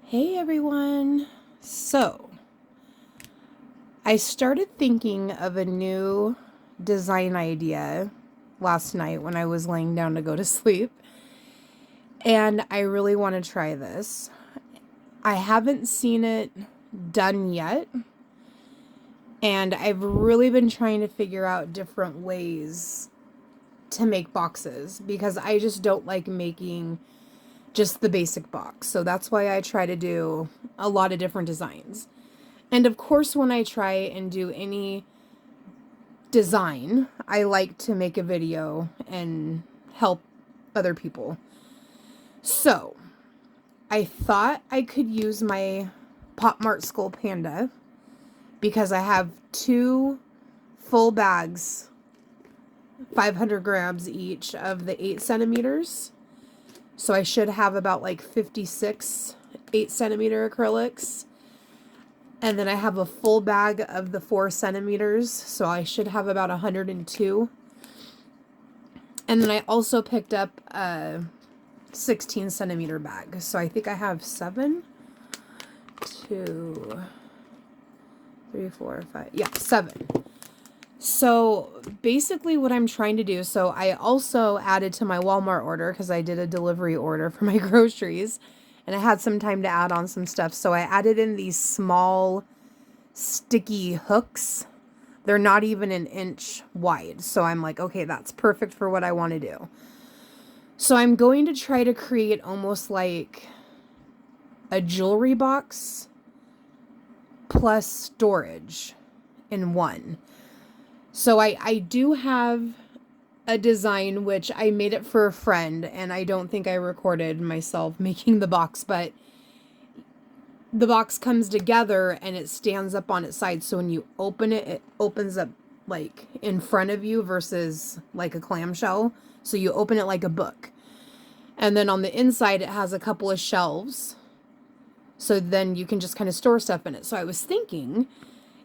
Hey everyone! So, I started thinking of a new design idea last night when I was laying down to go to sleep, and I really want to try this. I haven't seen it done yet, and I've really been trying to figure out different ways to make boxes because I just don't like making just the basic box. So that's why I try to do a lot of different designs. And of course, when I try and do any design, I like to make a video and help other people. So I thought I could use my Mart Skull Panda because I have two full bags, 500 grams each of the 8 centimeters. So I should have about like 56 8 centimeter acrylics. And then I have a full bag of the 4 centimeters, so I should have about 102. And then I also picked up a 16 centimeter bag. So I think I have 7, 2, 3, 4, 5. Yeah, 7. So basically what I'm trying to do, so I also added to my Walmart order because I did a delivery order for my groceries. And I had some time to add on some stuff. So I added in these small sticky hooks. They're not even an inch wide. So I'm like, okay, that's perfect for what I want to do. So I'm going to try to create almost like a jewelry box plus storage in one. So I do have a design which I made it for a friend, and I don't think I recorded myself making the box, but the box comes together and it stands up on its side. So when you open it, it opens up like in front of you versus like a clamshell. So you open it like a book. And then on the inside, it has a couple of shelves. So then you can just kind of store stuff in it. So I was thinking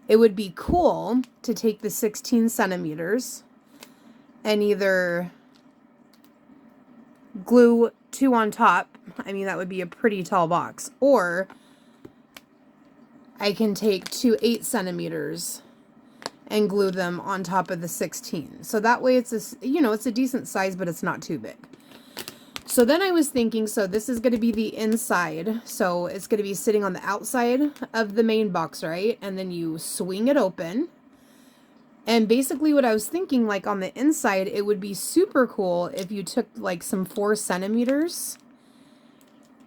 it would be cool to take the 16 centimeters and either glue 2 on top. I mean, that would be a pretty tall box. Or I can take 2 8 centimeters and glue them on top of the 16. So that way it's it's a decent size, but it's not too big. So then I was thinking, so this is going to be the inside. So it's going to be sitting on the outside of the main box, right? And then you swing it open. And basically what I was thinking, like on the inside, it would be super cool if you took like some 4 centimeters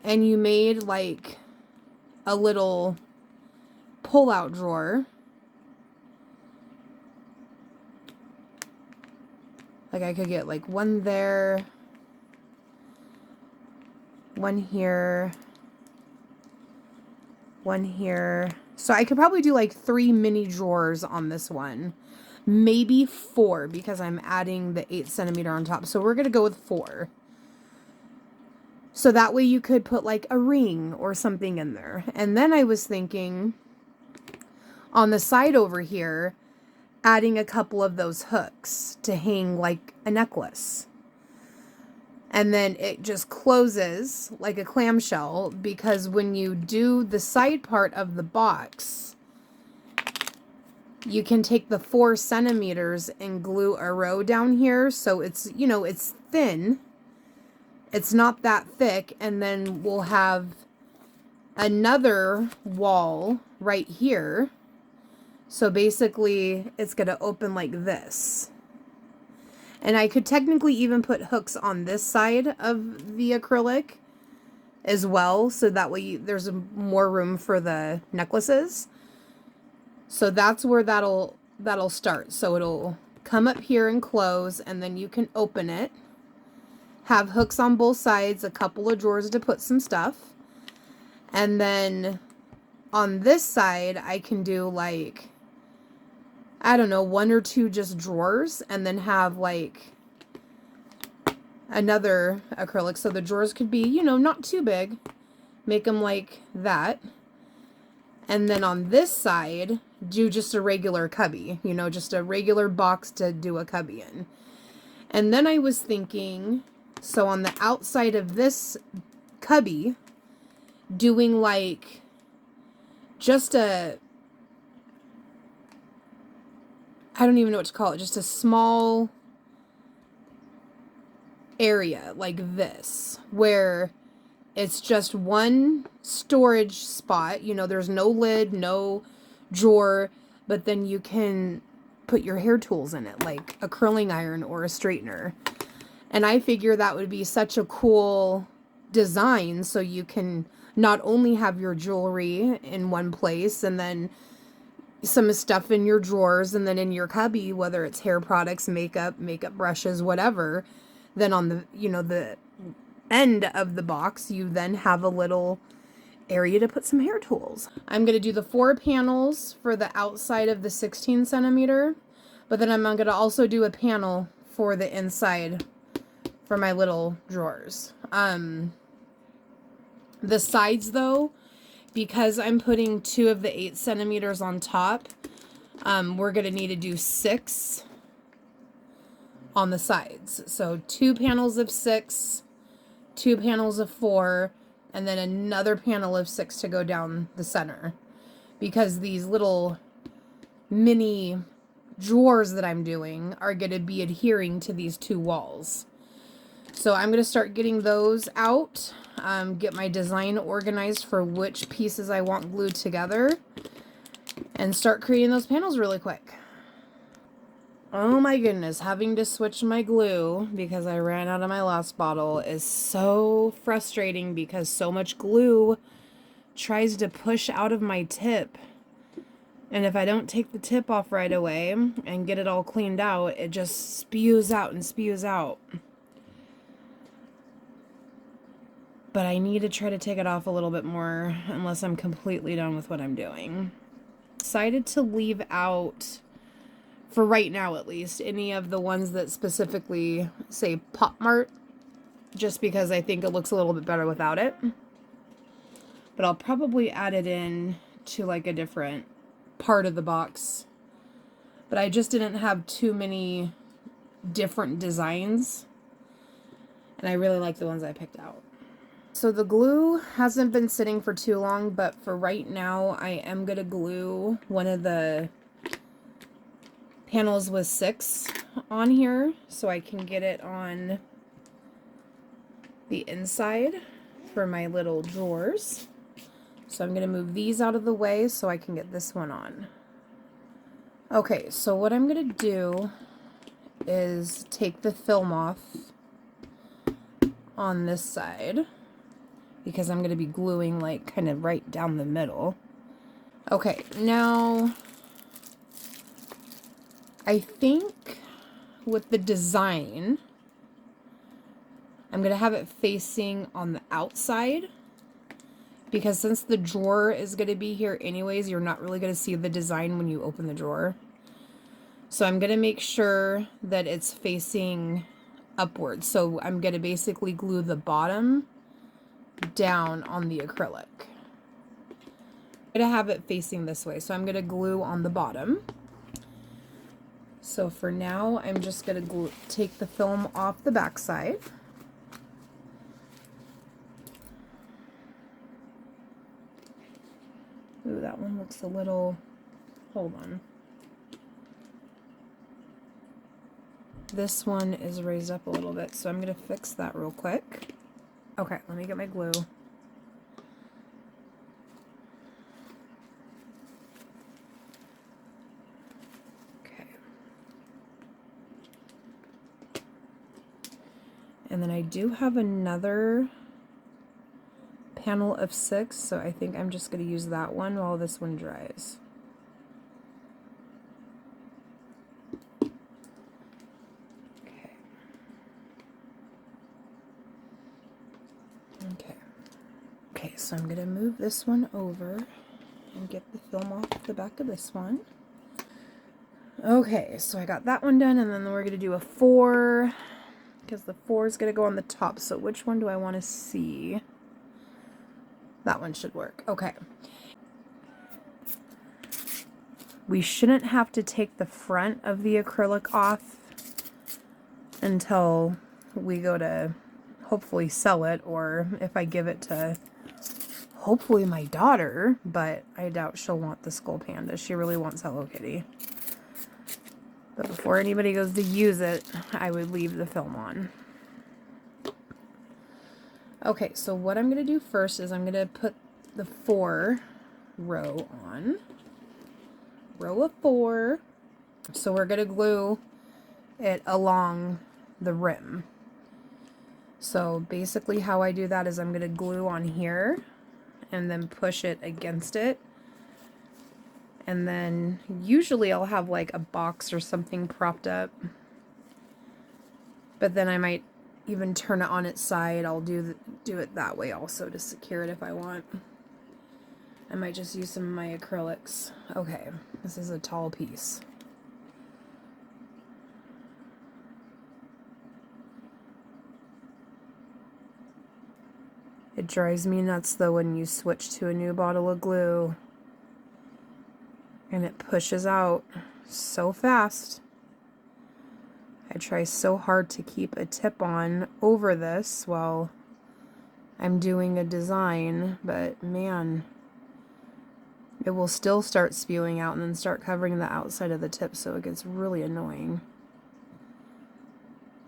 and you made like a little pull-out drawer. Like I could get like one there, one here, one here. So I could probably do like 3 mini drawers on this one. Maybe 4 because I'm adding the 8 centimeter on top. So we're going to go with 4. So that way you could put like a ring or something in there. And then I was thinking on the side over here, adding a couple of those hooks to hang like a necklace. And then it just closes like a clamshell because when you do the side part of the box, you can take the 4 centimeters and glue a row down here. So it's, it's thin. It's not that thick. And then we'll have another wall right here. So basically it's going to open like this. And I could technically even put hooks on this side of the acrylic as well. So that way there's more room for the necklaces. So that's where that'll start. So it'll come up here and close, and then you can open it. Have hooks on both sides, a couple of drawers to put some stuff. And then on this side, I can do like, I don't know, 1 or 2 just drawers, and then have like another acrylic. So the drawers could be, not too big. Make them like that. And then on this side, do just a regular cubby, just a regular box to do a cubby in. And then I was thinking, so on the outside of this cubby, doing like just a, I don't even know what to call it, just a small area like this, where it's just one storage spot. You know, there's no lid, no drawer, but then you can put your hair tools in it, like a curling iron or a straightener. And I figure that would be such a cool design, so you can not only have your jewelry in one place and then some stuff in your drawers and then in your cubby, whether it's hair products, makeup brushes, whatever. Then on the, you know, the end of the box, you then have a little area to put some hair tools. I'm going to do the 4 panels for the outside of the 16 centimeter, but then I'm going to also do a panel for the inside for my little drawers. The sides though, because I'm putting 2 of the 8 centimeters on top, we're going to need to do 6 on the sides. So 2 panels of 6, 2 panels of 4, and then another panel of 6 to go down the center, because these little mini drawers that I'm doing are going to be adhering to these 2 walls. So I'm going to start getting those out, get my design organized for which pieces I want glued together, and start creating those panels really quick. Oh my goodness, having to switch my glue because I ran out of my last bottle is so frustrating, because so much glue tries to push out of my tip. And if I don't take the tip off right away and get it all cleaned out, it just spews out and spews out. But I need to try to take it off a little bit more unless I'm completely done with what I'm doing. Decided to leave out, for right now at least, any of the ones that specifically say Pop Mart, just because I think it looks a little bit better without it. But I'll probably add it in to like a different part of the box. But I just didn't have too many different designs, and I really like the ones I picked out. So the glue hasn't been sitting for too long, but for right now I am going to glue one of the panels with 6 on here so I can get it on the inside for my little drawers. So I'm going to move these out of the way so I can get this one on. Okay, so what I'm going to do is take the film off on this side, because I'm going to be gluing like kind of right down the middle. Okay, now I think with the design, I'm going to have it facing on the outside, because since the drawer is going to be here anyways, you're not really going to see the design when you open the drawer. So I'm going to make sure that it's facing upwards. So I'm going to basically glue the bottom down on the acrylic. I'm going to have it facing this way, so I'm going to glue on the bottom. So for now, I'm just going to take the film off the back side. Ooh, that one looks a little, hold on. This one is raised up a little bit, so I'm going to fix that real quick. Okay, let me get my glue. Okay. And then I do have another panel of 6, so I think I'm just going to use that one while this one dries. Okay, so I'm going to move this one over and get the film off the back of this one. Okay, so I got that one done, and then we're going to do a 4, because the 4 is going to go on the top. So which one do I want to see? That one should work. Okay. We shouldn't have to take the front of the acrylic off until we go to hopefully sell it, or if I give it to hopefully my daughter, but I doubt she'll want the Skull Panda. She really wants Hello Kitty. But before anybody goes to use it, I would leave the film on. Okay, so what I'm going to do first is I'm going to put the 4 row on. Row of 4. So we're going to glue it along the rim. So basically how I do that is I'm going to glue on here and then push it against it. And then usually I'll have like a box or something propped up. But then I might even turn it on its side. I'll do it that way also to secure it if I want. I might just use some of my acrylics. Okay, this is a tall piece. It drives me nuts though when you switch to a new bottle of glue and it pushes out so fast. I try so hard to keep a tip on over this while I'm doing a design, but man, it will still start spewing out and then start covering the outside of the tip, so it gets really annoying.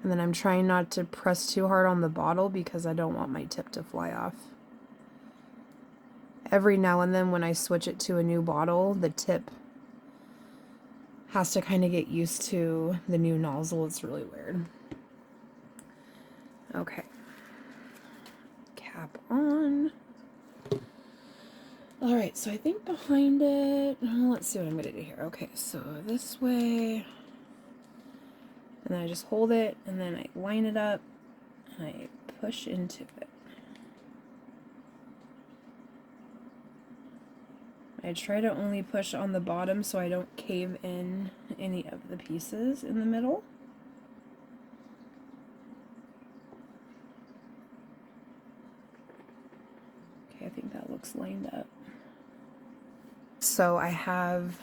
And then I'm trying not to press too hard on the bottle because I don't want my tip to fly off. Every now and then when I switch it to a new bottle, the tip has to kind of get used to the new nozzle. It's really weird. Okay. Cap on. Alright, so I think behind it, let's see what I'm going to do here. Okay, so this way, and then I just hold it, and then I line it up, and I push into it. I try to only push on the bottom so I don't cave in any of the pieces in the middle. Okay, I think that looks lined up. So I have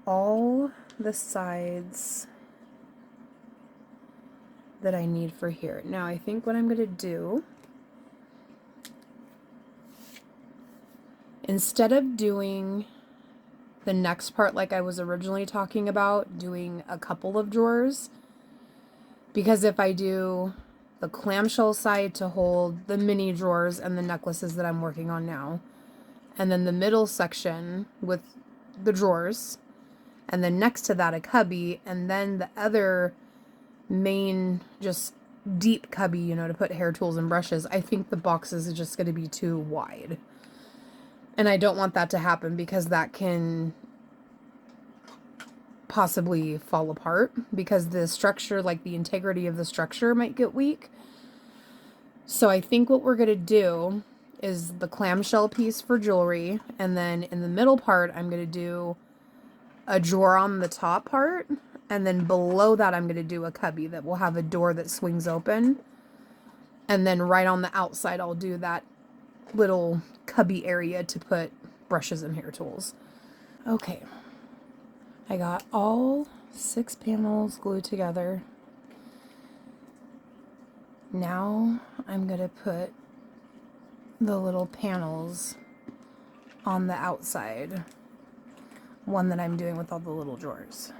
all the sides that I need for here. Now I think what I'm going to do, instead of doing the next part like I was originally talking about, doing a couple of drawers, because if I do the clamshell side to hold the mini drawers and the necklaces that I'm working on now, and then the middle section with the drawers, and then next to that a cubby, and then the other main just deep cubby, you know, to put hair tools and brushes, I think the boxes is just going to be too wide. And I don't want that to happen because that can possibly fall apart because the structure, like the integrity of the structure might get weak. So I think what we're going to do is the clamshell piece for jewelry, and then in the middle part I'm going to do a drawer on the top part, and then below that I'm going to do a cubby that will have a door that swings open, and then right on the outside I'll do that little cubby area to put brushes and hair tools. Okay, I got all 6 panels glued together. Now I'm going to put the little panels on the outside, one that I'm doing with all the little drawers.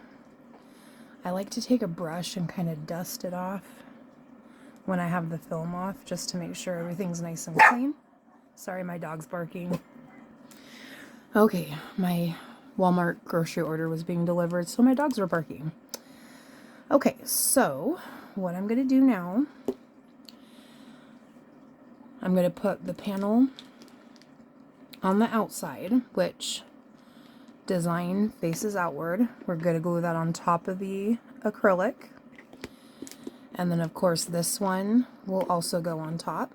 I like to take a brush and kind of dust it off when I have the film off, just to make sure everything's nice and clean. Sorry, my dog's barking. Okay, my Walmart grocery order was being delivered, so my dogs were barking. Okay, so what I'm going to do now, I'm going to put the panel on the outside, which design faces outward. We're going to glue that on top of the acrylic. And then, of course, this one will also go on top.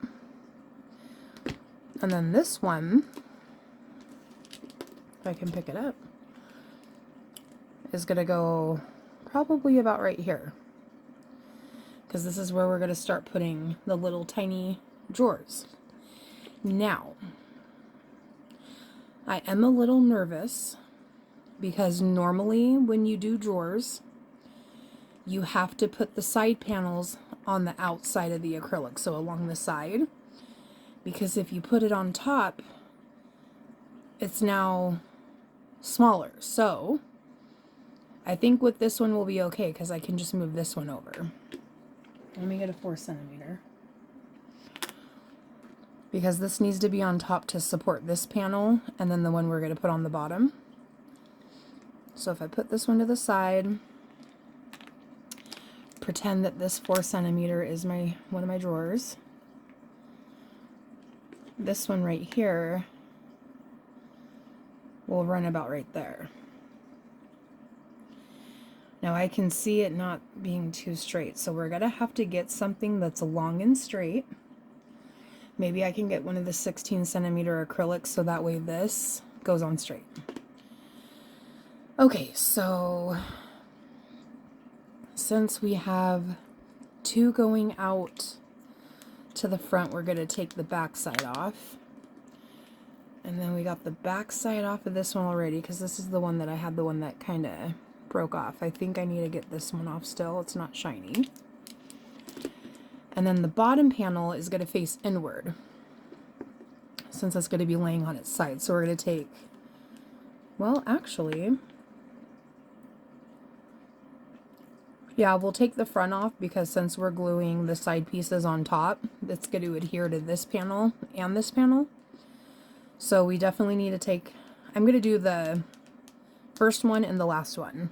And then this one, if I can pick it up, is going to go probably about right here, because this is where we're going to start putting the little tiny drawers. Now, I am a little nervous because normally when you do drawers, you have to put the side panels on the outside of the acrylic, so along the side. because if you put it on top, it's now smaller. So I think with this one will be okay because I can just move this one over. Let me get a 4 centimeter. Because this needs to be on top to support this panel and then the one we're going to put on the bottom. So if I put this one to the side, pretend that this 4 centimeter is one of my drawers. This one right here will run about right there. Now I can see it not being too straight, so we're gonna have to get something that's long and straight. Maybe I can get one of the 16 centimeter acrylics so that way this goes on straight. Okay, so since we have 2 going out to the front, we're going to take the back side off. And then we got the back side off of this one already because this is the one that I had, the one that kind of broke off. I think I need to get this one off still. It's not shiny. And then the bottom panel is going to face inward since it's going to be laying on its side. So we're going to take, well, actually, yeah, we'll take the front off because since we're gluing the side pieces on top, it's going to adhere to this panel and this panel. So we definitely need to take, I'm going to do the first one and the last one.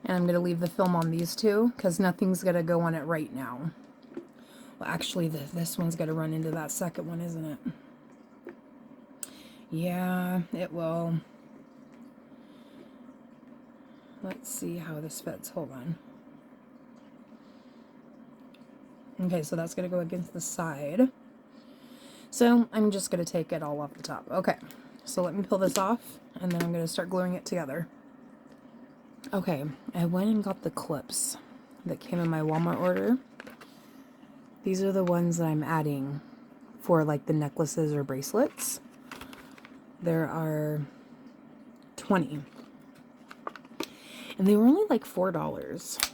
And I'm going to leave the film on these two because nothing's going to go on it right now. Well, actually, this one's going to run into that second one, isn't it? Yeah, it will. Let's see how this fits. Hold on. Okay, so that's going to go against the side. So I'm just going to take it all off the top. Okay, so let me peel this off, and then I'm going to start gluing it together. Okay, I went and got the clips that came in my Walmart order. These are the ones that I'm adding for like the necklaces or bracelets. There are 20. And they were only like $4.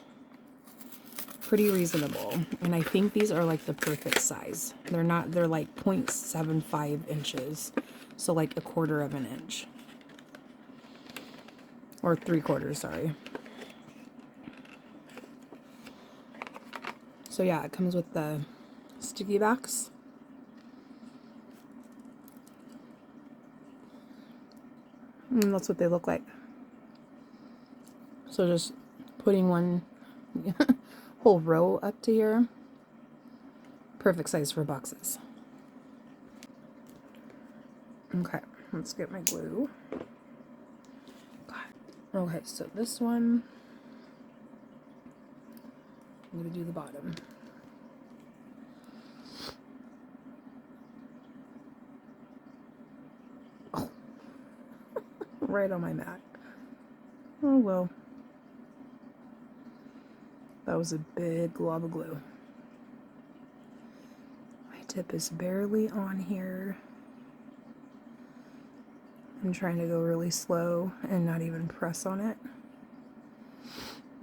Pretty reasonable. And I think these are like the perfect size. They're like 0.75 inches. So like 1/4 of an inch. Or 3/4, sorry. So yeah, it comes with the sticky backs. And that's what they look like. So just putting one whole row up to here. Perfect size for boxes. Okay, let's get my glue. Okay, so this one, I'm going to do the bottom. Oh, right on my mat. Oh well. That was a big glob of glue. My tip is barely on here. I'm trying to go really slow and not even press on it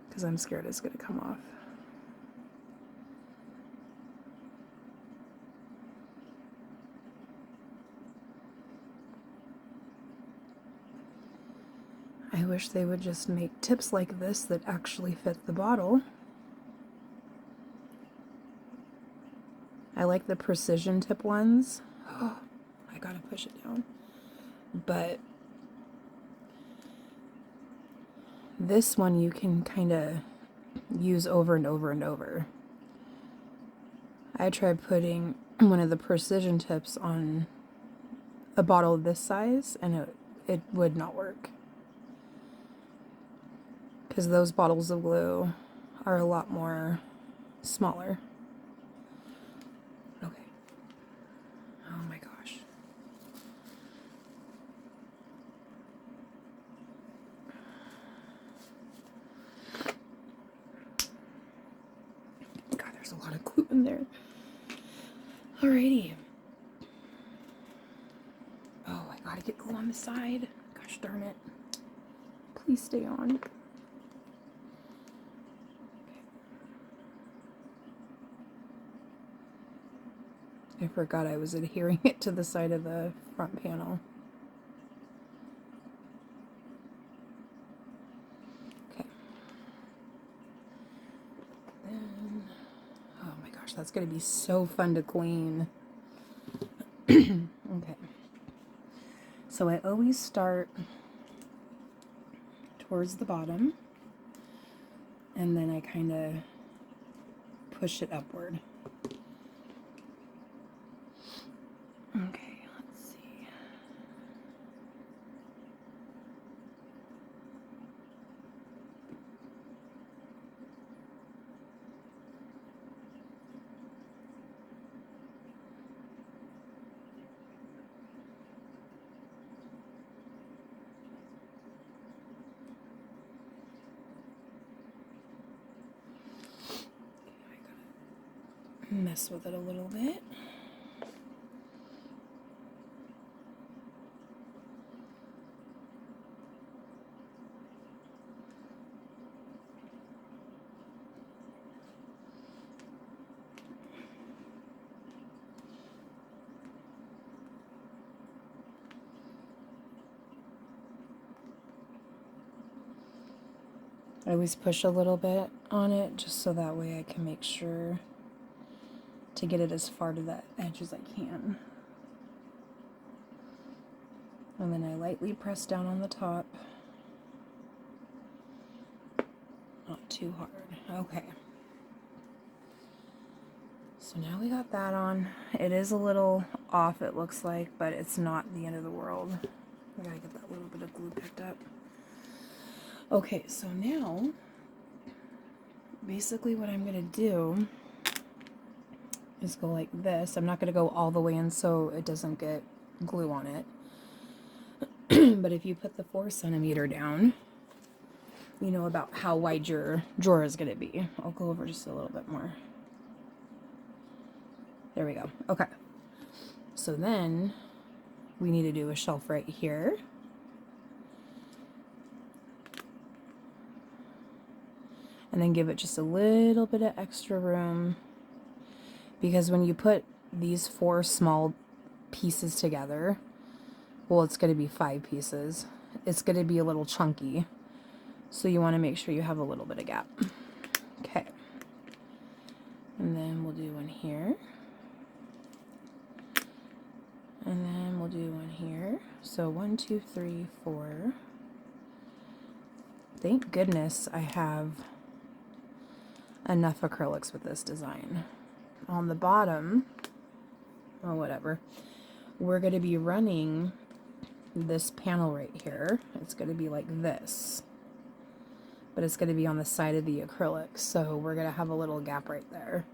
because I'm scared it's going to come off. I wish they would just make tips like this that actually fit the bottle. I like the precision tip ones. Oh, I gotta push it down. But this one you can kind of use over and over and over. I tried putting one of the precision tips on a bottle this size and it would not work. Because those bottles of glue are a lot more smaller. Okay. Oh my gosh. God, there's a lot of glue in there. Alrighty. Oh, I gotta get glue on the side. Gosh darn it. Please stay on. I forgot I was adhering it to the side of the front panel. Okay. Then, oh my gosh, that's going to be so fun to clean. Okay. So I always start towards the bottom, and then I kind of push it upward. Okay, let's see. Mess with it a little bit. I always push a little bit on it just so that way I can make sure to get it as far to that edge as I can. And then I lightly press down on the top. Not too hard. Okay. So now we got that on. It is a little off, it looks like, but it's not the end of the world. I gotta get that little bit of glue picked up. Okay, so now, basically what I'm gonna do is go like this. I'm not gonna go all the way in so it doesn't get glue on it. But if you put the 4 centimeter down, you know about how wide your drawer is gonna be. I'll go over just a little bit more. There we go. Okay. So then we need to do a shelf right here. And then give it just a little bit of extra room, because when you put these 4 small pieces together, well, it's going to be 5 pieces. It's going to be a little chunky. So you want to make sure you have a little bit of gap. Okay. And then we'll do one here. And then we'll do one here. So 1, 2, 3, 4. Thank goodness I have enough acrylics with this design. On the bottom, or whatever, we're going to be running this panel right here. It's going to be like this, but it's going to be on the side of the acrylic, so we're going to have a little gap right there.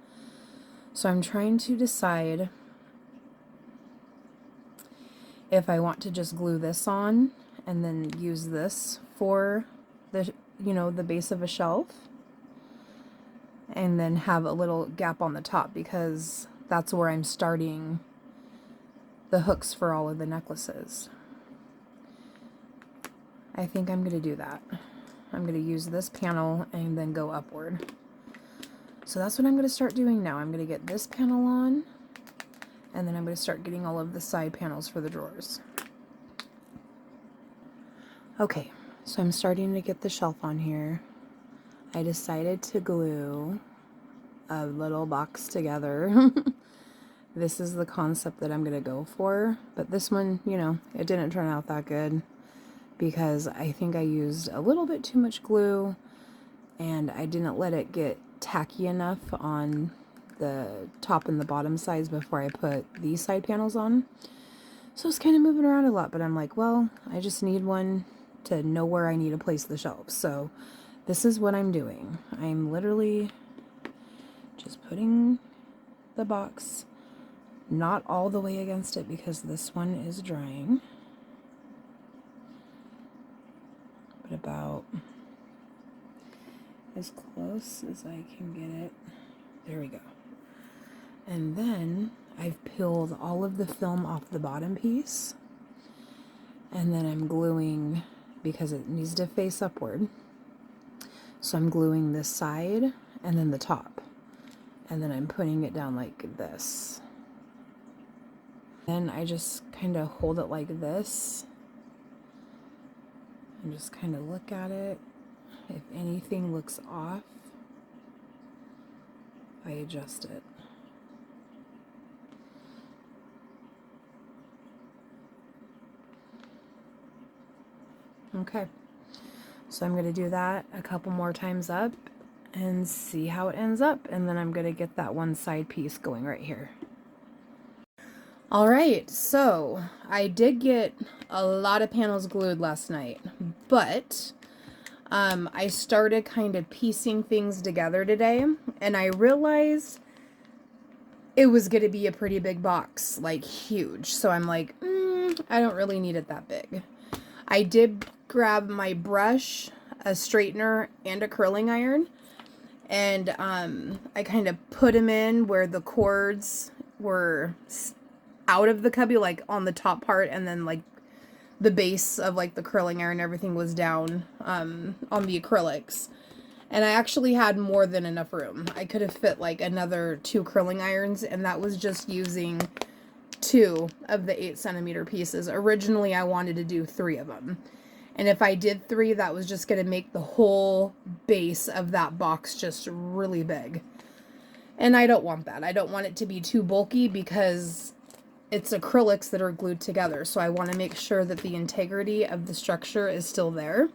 So I'm trying to decide if I want to just glue this on and then use this for the, you know, the base of a shelf, and then have a little gap on the top, because that's where I'm starting the hooks for all of the necklaces. I think I'm going to do that. I'm going to use this panel and then go upward. So that's what I'm going to start doing now. I'm going to get this panel on, and then I'm going to start getting all of the side panels for the drawers. Okay, so I'm starting to get the shelf on here. I decided to glue a little box together. This is the concept that I'm going to go for, but this one, you know, it didn't turn out that good because I think I used a little bit too much glue and I didn't let it get tacky enough on the top and the bottom sides before I put these side panels on. So it's kind of moving around a lot, but I'm like, well, I just need one to know where I need to place the shelves. So this is what I'm doing. I'm literally just putting the box not all the way against it because this one is drying, but about as close as I can get it. There we go. And then I've peeled all of the film off the bottom piece, and then I'm gluing, because it needs to face upward, so I'm gluing this side and then the top, and then I'm putting it down like this. Then I just kind of hold it like this and just kind of look at it. If anything looks off, I adjust it. Okay, so I'm going to do that a couple more times up and see how it ends up, and then I'm going to get that one side piece going right here. All right, so I did get a lot of panels glued last night, but I started kind of piecing things together today, and I realized it was going to be a pretty big box, like huge. So I'm like, I don't really need it that big. I did grab my brush, a straightener, and a curling iron, and I kind of put them in where the cords were out of the cubby, like on the top part, and then like the base of like the curling iron, everything was down on the acrylics. And I actually had more than enough room. I could have fit like another 2 curling irons, and that was just using 2 of the 8cm pieces. Originally I wanted to do 3 of them, and if I did 3, that was just going to make the whole base of that box just really big, and I don't want that. I don't want it to be too bulky because it's acrylics that are glued together, so I want to make sure that the integrity of the structure is still there.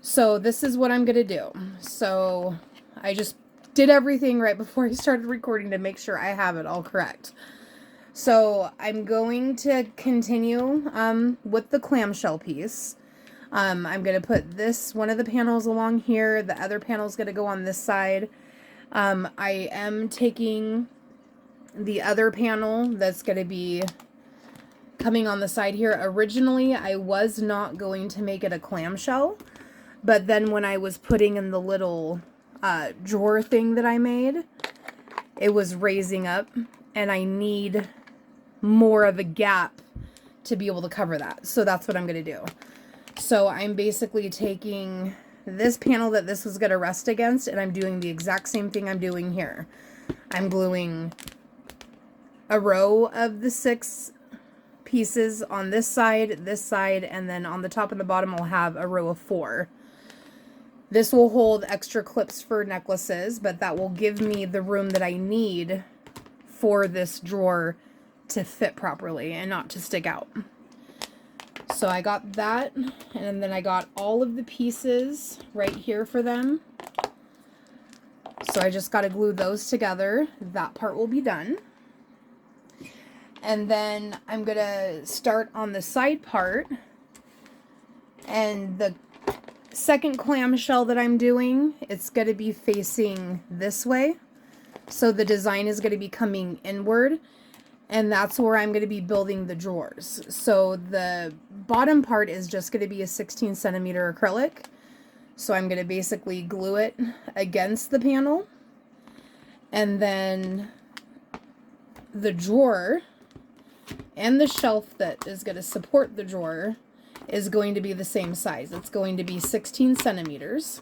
So this is what I'm going to do. So I just did everything right before I started recording to make sure I have it all correct. So I'm going to continue with the clamshell piece. I'm going to put one of the panels along here. The other panel is going to go on this side. I am taking the other panel that's going to be coming on the side here. Originally, I was not going to make it a clamshell, but then when I was putting in the little drawer thing that I made, it was raising up, and I need more of a gap to be able to cover that. So that's what I'm going to do. So I'm basically taking this panel that this was going to rest against, and I'm doing the exact same thing I'm doing here. I'm gluing a row of the 6 pieces on this side, and then on the top and the bottom I'll have a row of 4. This will hold extra clips for necklaces, but that will give me the room that I need for this drawer to fit properly and not to stick out. So I got that, and then I got all of the pieces right here for them. So I just got to glue those together. That part will be done. And then I'm going to start on the side part, and the second clamshell that I'm doing, it's going to be facing this way. So the design is going to be coming inward, and that's where I'm going to be building the drawers. So the bottom part is just going to be a 16cm acrylic. So I'm going to basically glue it against the panel, and then the drawer and the shelf that is going to support the drawer is going to be the same size. It's going to be 16cm.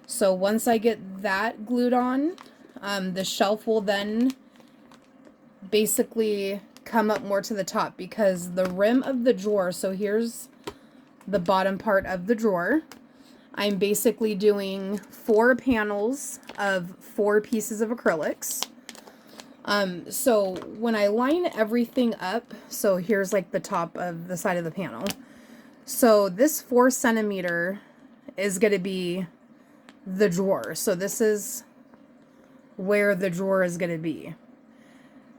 So once I get that glued on, the shelf will then basically come up more to the top, because the rim of the drawer, so here's the bottom part of the drawer, I'm basically doing 4 panels of 4 pieces of acrylics. So when I line everything up, so here's like the top of the side of the panel. So this 4cm is going to be the drawer. So this is where the drawer is going to be.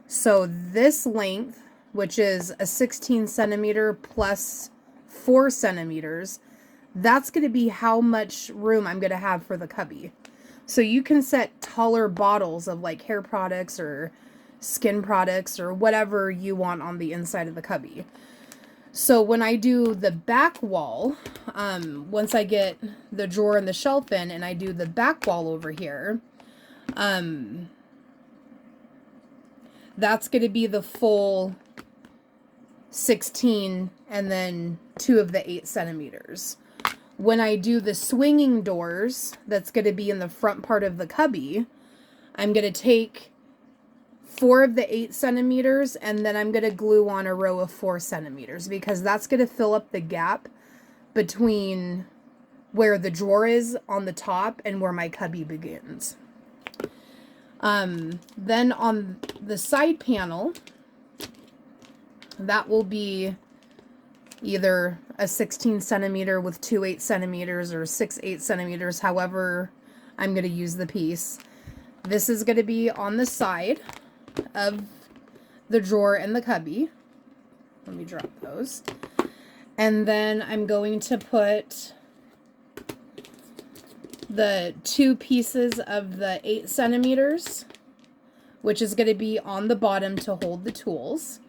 So this length, which is a 16cm plus 4 centimeters, that's going to be how much room I'm going to have for the cubby. So you can set taller bottles of like hair products or skin products or whatever you want on the inside of the cubby. So when I do the back wall, once I get the drawer and the shelf in and I do the back wall over here, that's going to be the full 16 and then 2 of the 8 centimeters. When I do the swinging doors, that's going to be in the front part of the cubby, I'm going to take 4 of the 8 centimeters, and then I'm going to glue on a row of 4 centimeters because that's going to fill up the gap between where the drawer is on the top and where my cubby begins. Then on the side panel, that will be either a 16 centimeter with 2 8 centimeters or 6 8 centimeters, however I'm going to use the piece. This is going to be on the side of the drawer and the cubby. Let me drop those. And then I'm going to put the 2 pieces of the 8 centimeters, which is going to be on the bottom to hold the tools.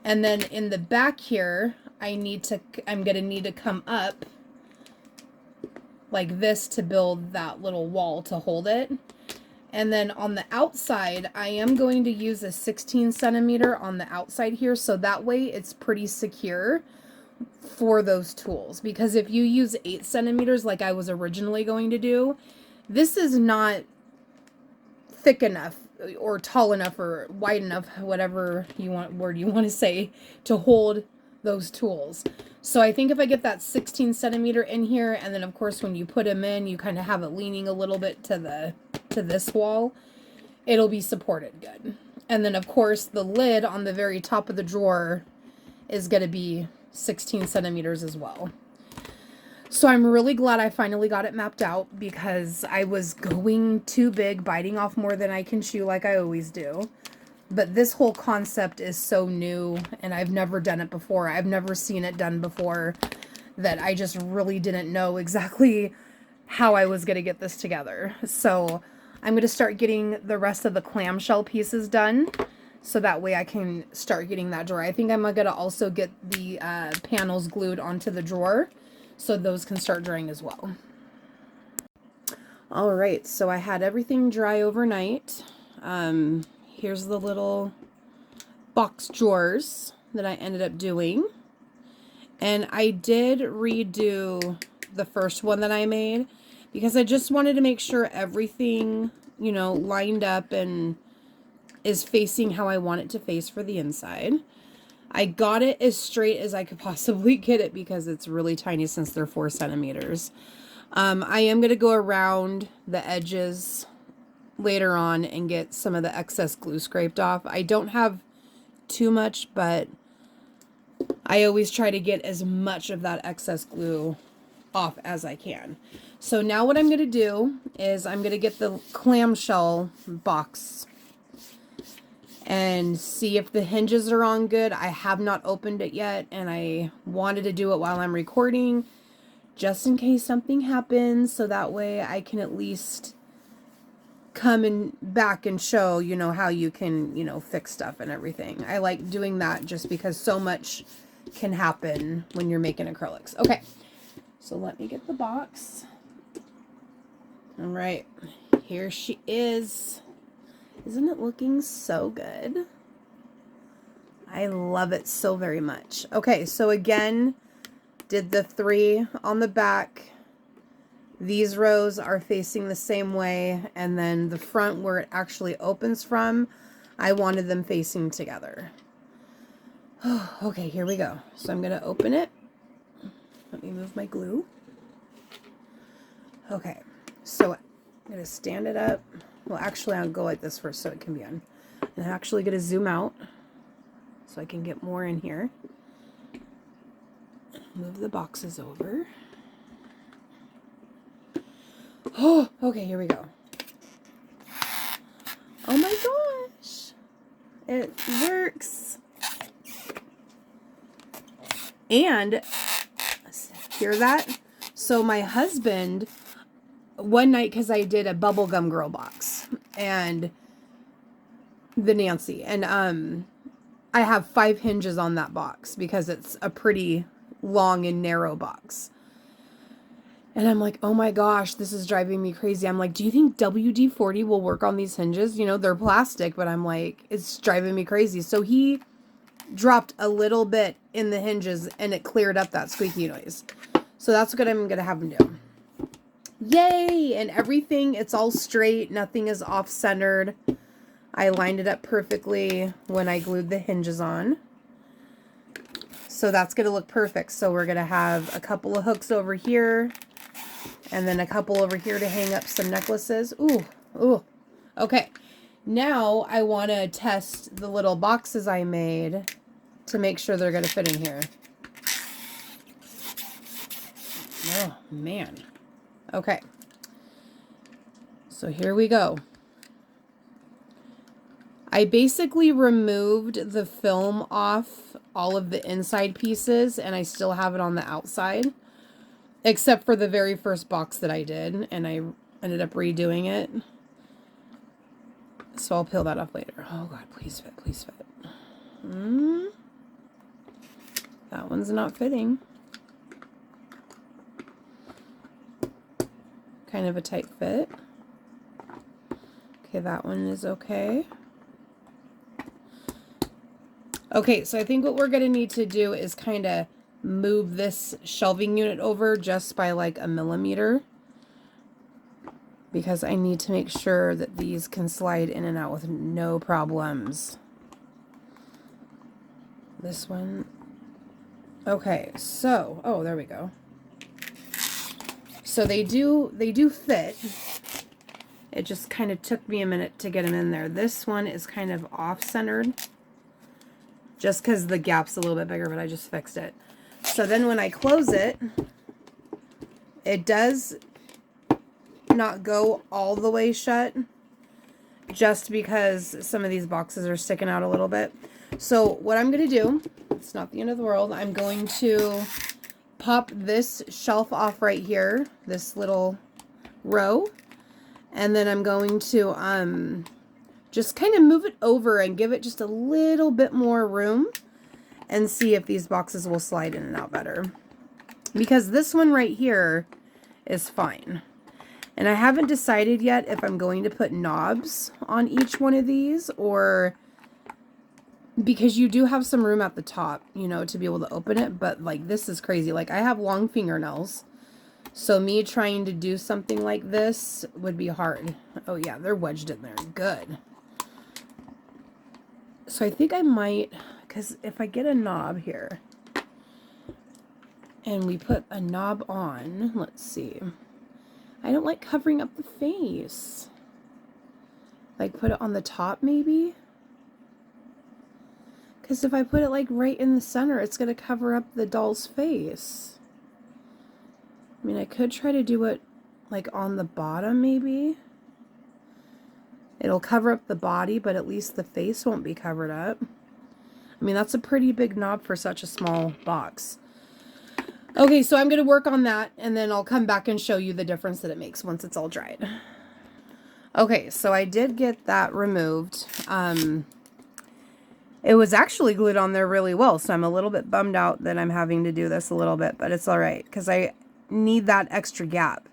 And then in the back here, I'm going to need to come up like this to build that little wall to hold it. And then on the outside, I am going to use a 16 centimeter on the outside here, so that way it's pretty secure for those tools. Because if you use 8 centimeters like I was originally going to do, this is not thick enough or tall enough or wide enough, whatever word you want to say, to hold those tools. So I think if I get that 16 centimeter in here, and then of course when you put them in, you kind of have it leaning a little bit to this wall, it'll be supported good. And then of course the lid on the very top of the drawer is going to be 16 centimeters as well. So I'm really glad I finally got it mapped out, because I was going too big, biting off more than I can chew like I always do. But this whole concept is so new, and I've never done it before. I've never seen it done before, that I just really didn't know exactly how I was going to get this together. So I'm going to start getting the rest of the clamshell pieces done, so that way I can start getting that drawer. I think I'm going to also get the panels glued onto the drawer, so those can start drying as well. All right, so I had everything dry overnight. Here's the little box drawers that I ended up doing. And I did redo the first one that I made, because I just wanted to make sure everything, you know, lined up and is facing how I want it to face for the inside. I got it as straight as I could possibly get it, because it's really tiny since they're 4 centimeters. I am going to go around the edges later on and get some of the excess glue scraped off. I don't have too much, but I always try to get as much of that excess glue off as I can. So now what I'm going to do is I'm going to get the clamshell box and see if the hinges are on good. I have not opened it yet, and I wanted to do it while I'm recording, just in case something happens, so that way I can at least come in back and show, you know, how you can, you know, fix stuff and everything. I like doing that just because so much can happen when you're making acrylics. Okay, so let me get the box. All right, here she is. Isn't it looking so good? I love it so very much. Okay, so again, did the 3 on the back. These rows are facing the same way, and then the front where it actually opens from, I wanted them facing together. Okay, here we go. So I'm going to open it. Let me move my glue. Okay, so I'm going to stand it up. Well, actually, I'll go like this first so it can be on. And I'm actually going to zoom out so I can get more in here. Move the boxes over. Oh, okay, here we go. Oh my gosh. It works. And, hear that? So my husband, one night, because I did a bubblegum girl box, and the Nancy, and I have 5 hinges on that box because it's a pretty long and narrow box. And I'm like, oh my gosh, this is driving me crazy. I'm like, do you think WD-40 will work on these hinges? You know, they're plastic, but I'm like, it's driving me crazy. So he dropped a little bit in the hinges and it cleared up that squeaky noise. So that's what I'm going to have him do. Yay! And everything, it's all straight. Nothing is off-centered. I lined it up perfectly when I glued the hinges on. So that's going to look perfect. So we're going to have a couple of hooks over here and then a couple over here to hang up some necklaces. Ooh, ooh. Okay. Now I want to test the little boxes I made to make sure they're going to fit in here. Oh, man. Okay. So here we go. I basically removed the film off all of the inside pieces and I still have it on the outside, except for the very first box that I did, and I ended up redoing it. So I'll peel that off later. Oh God, please fit, please fit. That one's not fitting. Kind of a tight fit. Okay, that one is okay. Okay, so I think what we're going to need to do is kind of move this shelving unit over just by like a millimeter, because I need to make sure that these can slide in and out with no problems. This one. Okay, so, oh, there we go. So they do fit. It just kind of took me a minute to get them in there. This one is kind of off-centered, just because the gap's a little bit bigger, but I just fixed it. So then when I close it, it does not go all the way shut, just because some of these boxes are sticking out a little bit. So what I'm going to do, it's not the end of the world, I'm going to pop this shelf off right here, this little row, and then I'm going to just kind of move it over and give it just a little bit more room and see if these boxes will slide in and out better. Because this one right here is fine. And I haven't decided yet if I'm going to put knobs on each one of these, or because you do have some room at the top, you know, to be able to open it. But like, this is crazy. Like, I have long fingernails, so me trying to do something like this would be hard. Oh yeah, they're wedged in there. Good. So I think I might, because if I get a knob here and we put a knob on, let's see. I don't like covering up the face. Like, put it on the top maybe? Because if I put it like right in the center, it's going to cover up the doll's face. I mean, I could try to do it like on the bottom maybe. It'll cover up the body, but at least the face won't be covered up. I mean, that's a pretty big knob for such a small box. Okay, so I'm going to work on that, and then I'll come back and show you the difference that it makes once it's all dried. Okay, so I did get that removed. It was actually glued on there really well, so I'm a little bit bummed out that I'm having to do this a little bit, but it's all right, because I need that extra gap.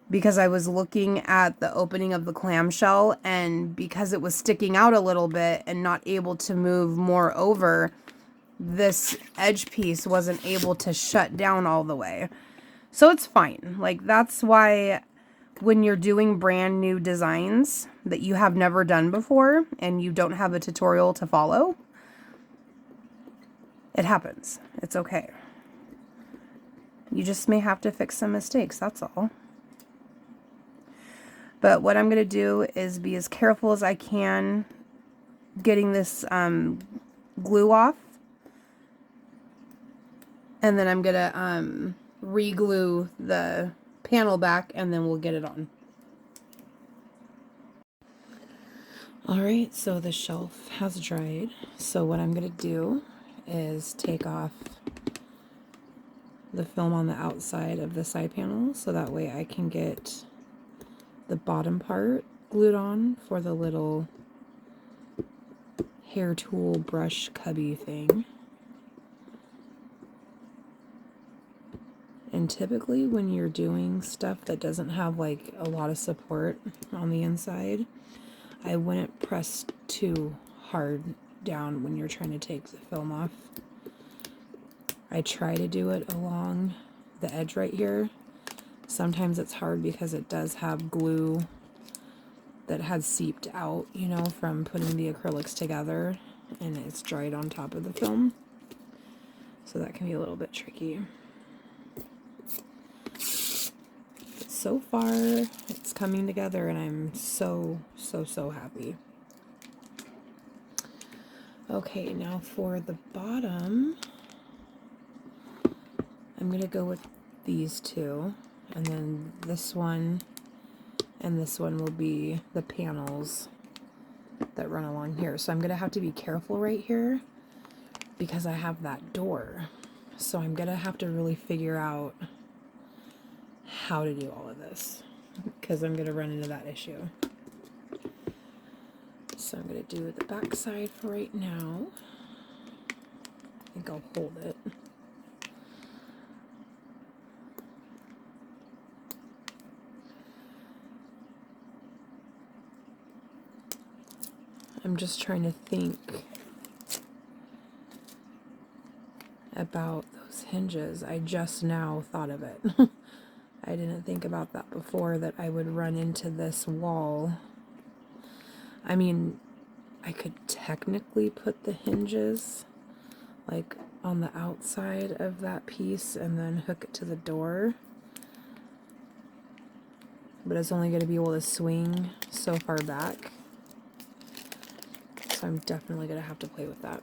Because I was looking at the opening of the clamshell, and because it was sticking out a little bit and not able to move more over, this edge piece wasn't able to shut down all the way. So it's fine. Like, that's why when you're doing brand new designs that you have never done before and you don't have a tutorial to follow, it happens. It's okay. You just may have to fix some mistakes, that's all. But what I'm going to do is be as careful as I can getting this glue off. And then I'm going to re-glue the panel back, and then we'll get it on. Alright, so the shelf has dried. So what I'm going to do is take off the film on the outside of the side panel, so that way I can get the bottom part glued on for the little hair tool brush cubby thing. And typically when you're doing stuff that doesn't have like a lot of support on the inside, I wouldn't press too hard down when you're trying to take the film off. I try to do it along the edge right here. Sometimes it's hard because it does have glue that has seeped out, you know, from putting the acrylics together, and it's dried on top of the film. So that can be a little bit tricky. But so far, it's coming together, and I'm so happy. Okay, now for the bottom, I'm going to go with these two, and then this one and this one will be the panels that run along here. So I'm going to have to be careful right here because I have that door. So I'm going to have to really figure out how to do all of this because I'm going to run into that issue. So I'm going to do the back side for right now. I think I'll hold it. I'm just trying to think about those hinges. I just now thought of it. I didn't think about that before, that I would run into this wall. I mean, I could technically put the hinges like on the outside of that piece and then hook it to the door. But it's only going to be able to swing so far back. So I'm definitely going to have to play with that.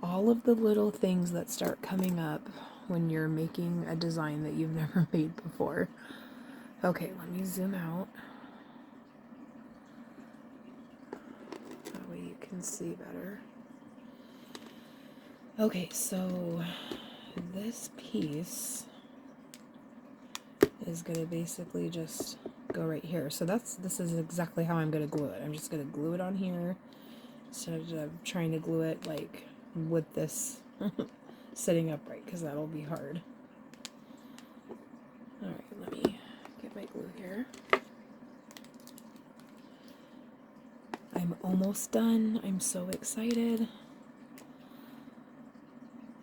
All of the little things that start coming up when you're making a design that you've never made before. Okay, let me zoom out. That way you can see better. Okay, so this piece is going to basically just go right here. So this is exactly how I'm going to glue it. I'm just going to glue it on here instead of trying to glue it like with this sitting upright, because that'll be hard. Alright, let me get my glue here. I'm almost done. I'm so excited.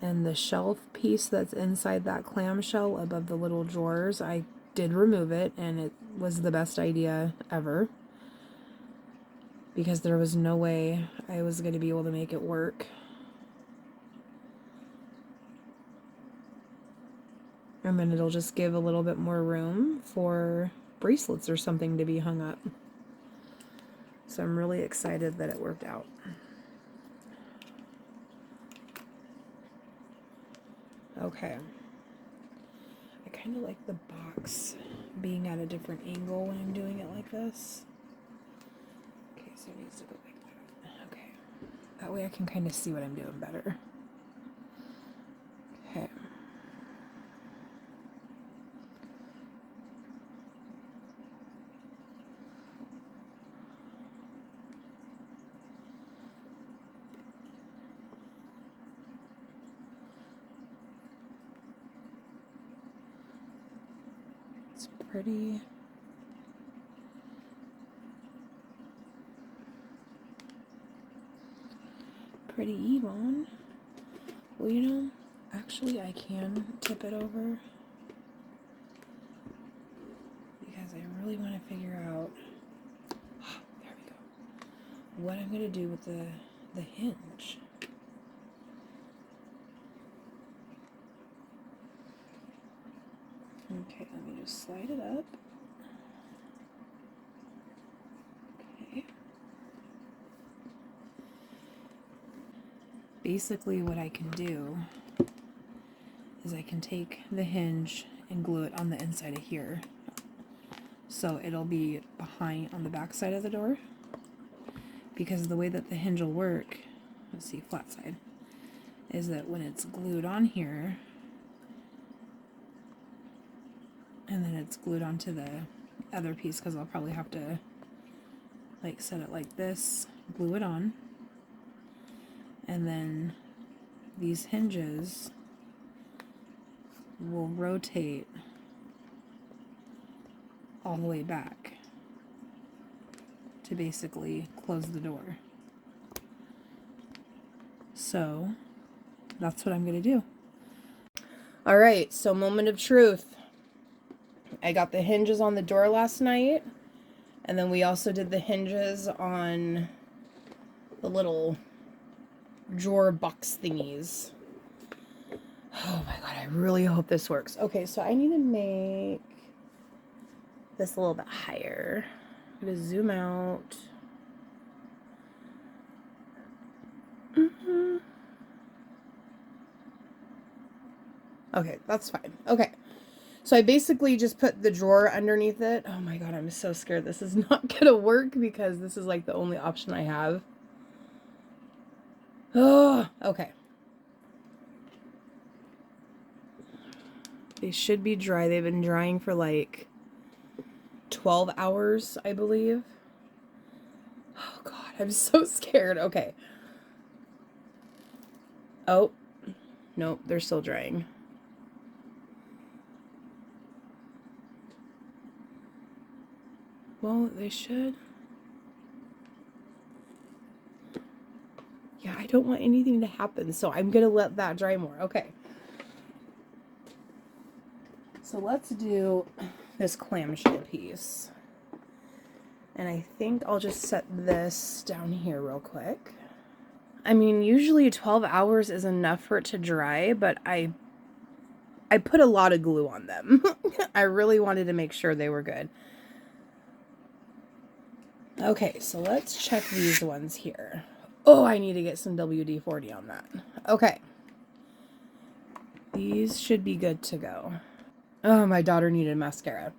And the shelf piece that's inside that clamshell above the little drawers, I did remove it, and it was the best idea ever. Because there was no way I was going to be able to make it work. And then it'll just give a little bit more room for bracelets or something to be hung up. So I'm really excited that it worked out. Okay. I kind of like the box being at a different angle when I'm doing it like this. Okay, so it needs to go like that. Okay. That way I can kind of see what I'm doing better. Okay. It's pretty even. Well, you know, actually I can tip it over because I really want to figure out, there we go, what I'm going to do with the hinge. Okay, let me just slide it up. Okay. Basically what I can do is I can take the hinge and glue it on the inside of here. So it'll be behind on the back side of the door. Because the way that the hinge will work, let's see, flat side, is that when it's glued on here, and then it's glued onto the other piece, because I'll probably have to like set it like this, glue it on, and then these hinges will rotate all the way back to basically close the door. So that's what I'm going to do. All right, so moment of truth. I got the hinges on the door last night, and then we also did the hinges on the little drawer box thingies. Oh my god, I really hope this works. Okay, so I need to make this a little bit higher. I'm gonna zoom out. Okay, that's fine. Okay. So I basically just put the drawer underneath it. Oh my god, I'm so scared this is not gonna work because this is like the only option I have. Oh, okay. They should be dry. They've been drying for like 12 hours, I believe. Oh god, I'm so scared. Okay. Oh, nope, they're still drying. Well, they should. Yeah, I don't want anything to happen, so I'm gonna let that dry more. Okay. So let's do this clamshell piece. And I think I'll just set this down here real quick. I mean, usually 12 hours is enough for it to dry, but I put a lot of glue on them. I really wanted to make sure they were good. Okay, so let's check these ones here. Oh, I need to get some WD-40 on that. Okay. These should be good to go. Oh, my daughter needed mascara.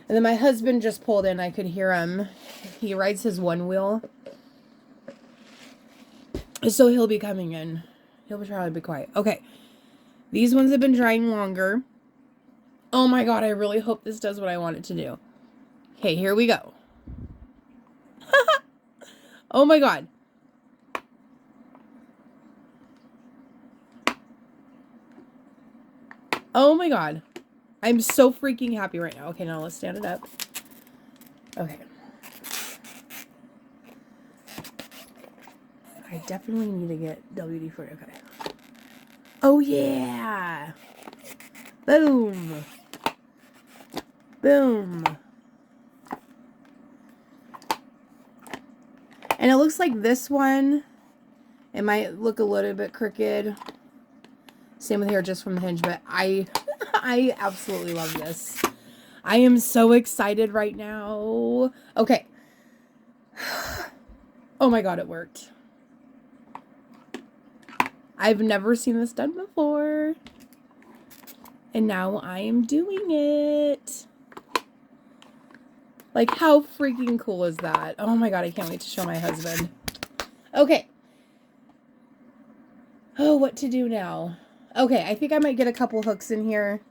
And then my husband just pulled in. I could hear him. He rides his one wheel. So he'll be coming in. He'll try to be quiet. Okay. These ones have been drying longer. Oh my god, I really hope this does what I want it to do. Okay, here we go. Oh my god. Oh my god. I'm so freaking happy right now. Okay, now let's stand it up. Okay. I definitely need to get WD-40. Okay. Oh yeah. Boom. Boom. And it looks like this one, it might look a little bit crooked. Same with here, just from the hinge, but I absolutely love this. I am so excited right now. Okay. Oh my god, it worked. I've never seen this done before. And now I am doing it. Like, how freaking cool is that? Oh my god, I can't wait to show my husband. Okay. Oh, what to do now? Okay, I think I might get a couple hooks in here.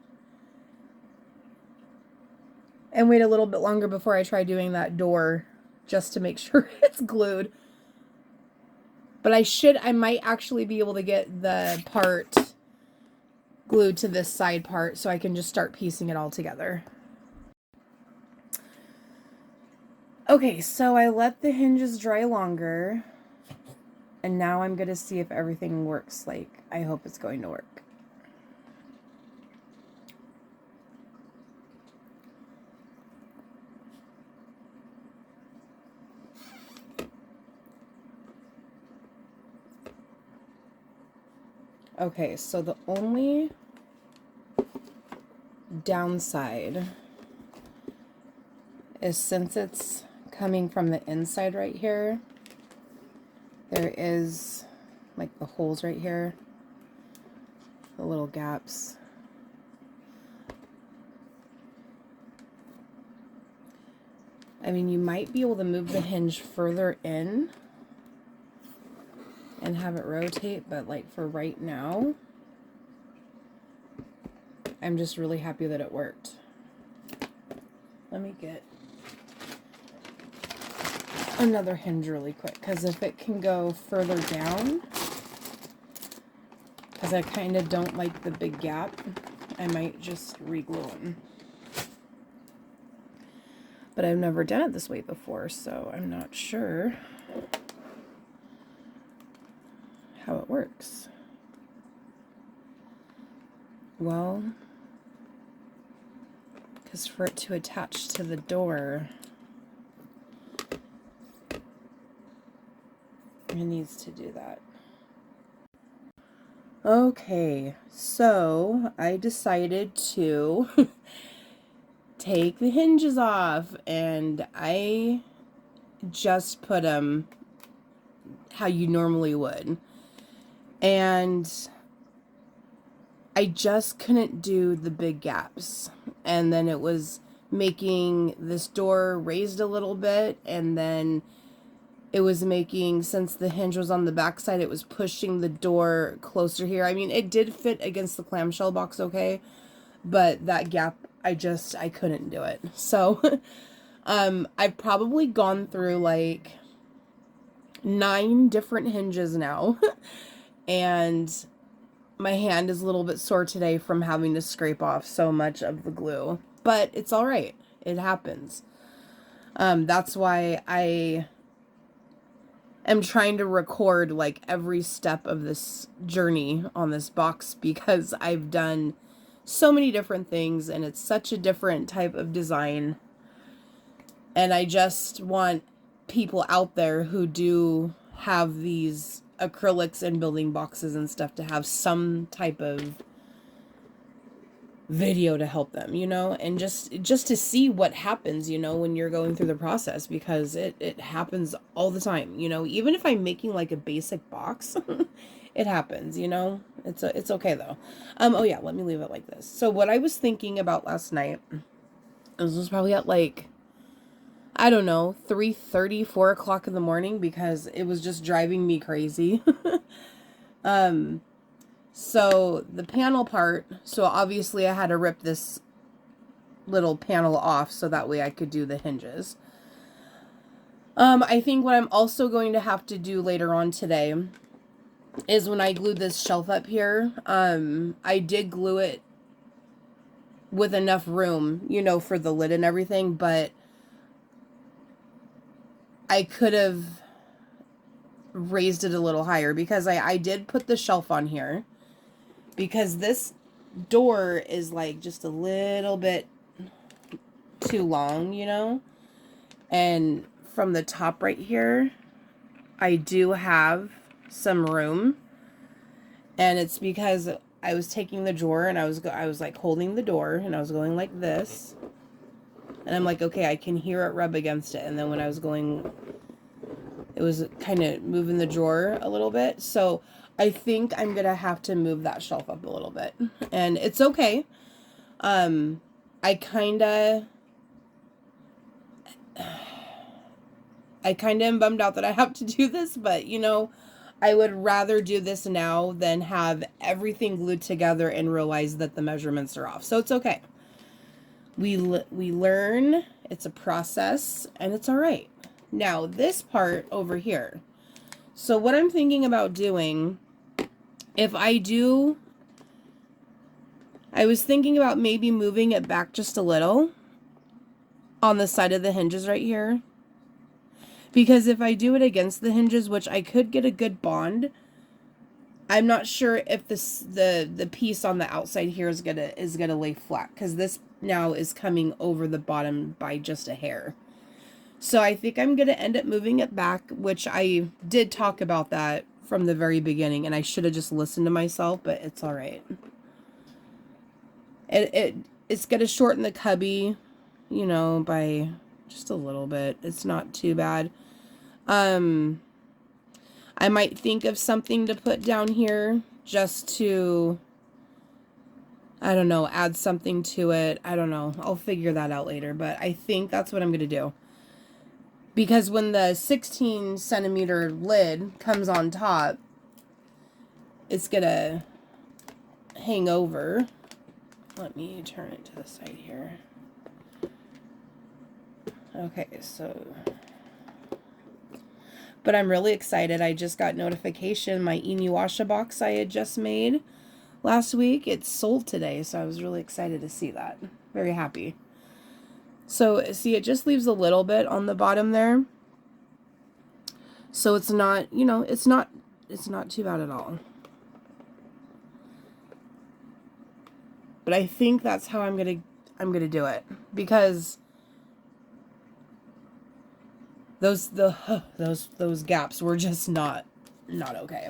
And wait a little bit longer before I try doing that door. Just to make sure it's glued. But I might actually be able to get the part glued to this side part so I can just start piecing it all together. Okay, so I let the hinges dry longer. And now I'm going to see if everything works like I hope it's going to work. Okay, so the only downside is since it's coming from the inside right here, there is like the holes right here, the little gaps. I mean, you might be able to move the hinge further in and have it rotate, but like for right now, I'm just really happy that it worked. Let me get another hinge really quick, because if it can go further down, because I kind of don't like the big gap, I might just re-glue them. But I've never done it this way before, so I'm not sure how it works. Well, because for it to attach to the door, it needs to do that. Okay, so I decided to take the hinges off, and I just put them how you normally would. And I just couldn't do the big gaps. And then it was making this door raised a little bit, and then it was making, since the hinge was on the back side, it was pushing the door closer here. I mean, it did fit against the clamshell box okay, but that gap, I couldn't do it. So I've probably gone through like 9 different hinges now. And my hand is a little bit sore today from having to scrape off so much of the glue, but it's all right. It happens. That's why I am trying to record like every step of this journey on this box, because I've done so many different things and it's such a different type of design. And I just want people out there who do have these acrylics and building boxes and stuff to have some type of video to help them, you know, and just to see what happens, you know, when you're going through the process, because it happens all the time, you know, even if I'm making like a basic box, it happens, you know. It's okay though. Oh yeah, let me leave it like this. So what I was thinking about last night, this was probably at like, I don't know, 3:30, 4 o'clock in the morning, because it was just driving me crazy. So the panel part, so obviously I had to rip this little panel off so that way I could do the hinges. I think what I'm also going to have to do later on today is when I glue this shelf up here, I did glue it with enough room, you know, for the lid and everything, but I could have raised it a little higher, because I did put the shelf on here, because this door is like just a little bit too long, you know, and from the top right here, I do have some room, and it's because I was taking the drawer and I was like holding the door and I was going like this, and I'm like, okay, I can hear it rub against it, and then when I was going, it was kind of moving the drawer a little bit, so I think I'm gonna have to move that shelf up a little bit, and it's okay. I kind of am bummed out that I have to do this, but you know, I would rather do this now than have everything glued together and realize that the measurements are off. So it's okay. We learn. It's a process, and it's all right. Now this part over here. So what I'm thinking about doing, if I do, I was thinking about maybe moving it back just a little on the side of the hinges right here. Because if I do it against the hinges, which I could get a good bond, I'm not sure if the piece on the outside here is gonna lay flat, because this now is coming over the bottom by just a hair. So I think I'm gonna end up moving it back, which I did talk about that from the very beginning, and I should have just listened to myself, but it's all right. It's gonna shorten the cubby, you know, by just a little bit. It's not too bad. I might think of something to put down here just to, I don't know, add something to it. I don't know. I'll figure that out later, but I think that's what I'm going to do. Because when the 16 centimeter lid comes on top, it's going to hang over. Let me turn it to the side here. Okay, so, but I'm really excited. I just got notification my Inuasha box I had just made last week, it's sold today, so I was really excited to see that. Very happy. So see, it just leaves a little bit on the bottom there, so it's not, you know, it's not too bad at all. But I think that's how I'm gonna I'm going to do it, because those gaps were just not okay.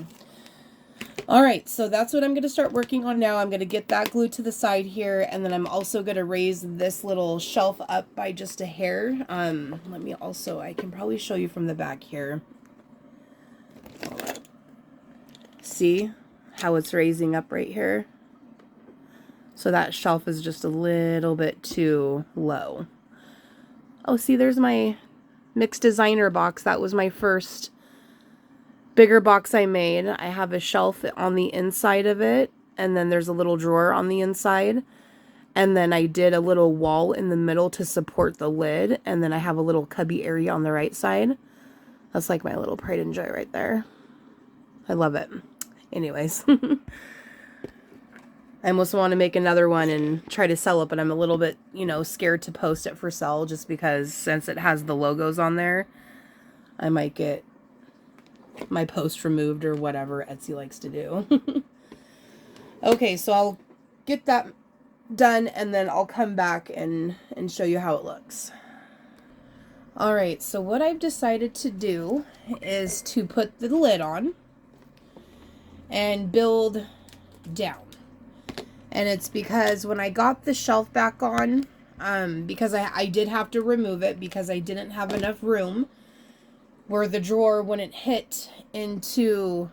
All right, so that's what I'm going to start working on now. I'm going to get that glued to the side here, and then I'm also going to raise this little shelf up by just a hair. Let me also, I can probably show you from the back here. See how it's raising up right here? So that shelf is just a little bit too low. Oh, see, there's my mixed designer box. That was my first bigger box I made. I have a shelf on the inside of it, and then there's a little drawer on the inside, and then I did a little wall in the middle to support the lid, and then I have a little cubby area on the right side. That's like my little pride and joy right there. I love it. Anyways, I almost want to make another one and try to sell it, but I'm a little bit, you know, scared to post it for sale, just because since it has the logos on there, I might get my post removed or whatever Etsy likes to do. Okay, so I'll get that done, and then I'll come back and show you how it looks. All right, so what I've decided to do is to put the lid on and build down. And it's because when I got the shelf back on, because I did have to remove it because I didn't have enough room where the drawer wouldn't hit into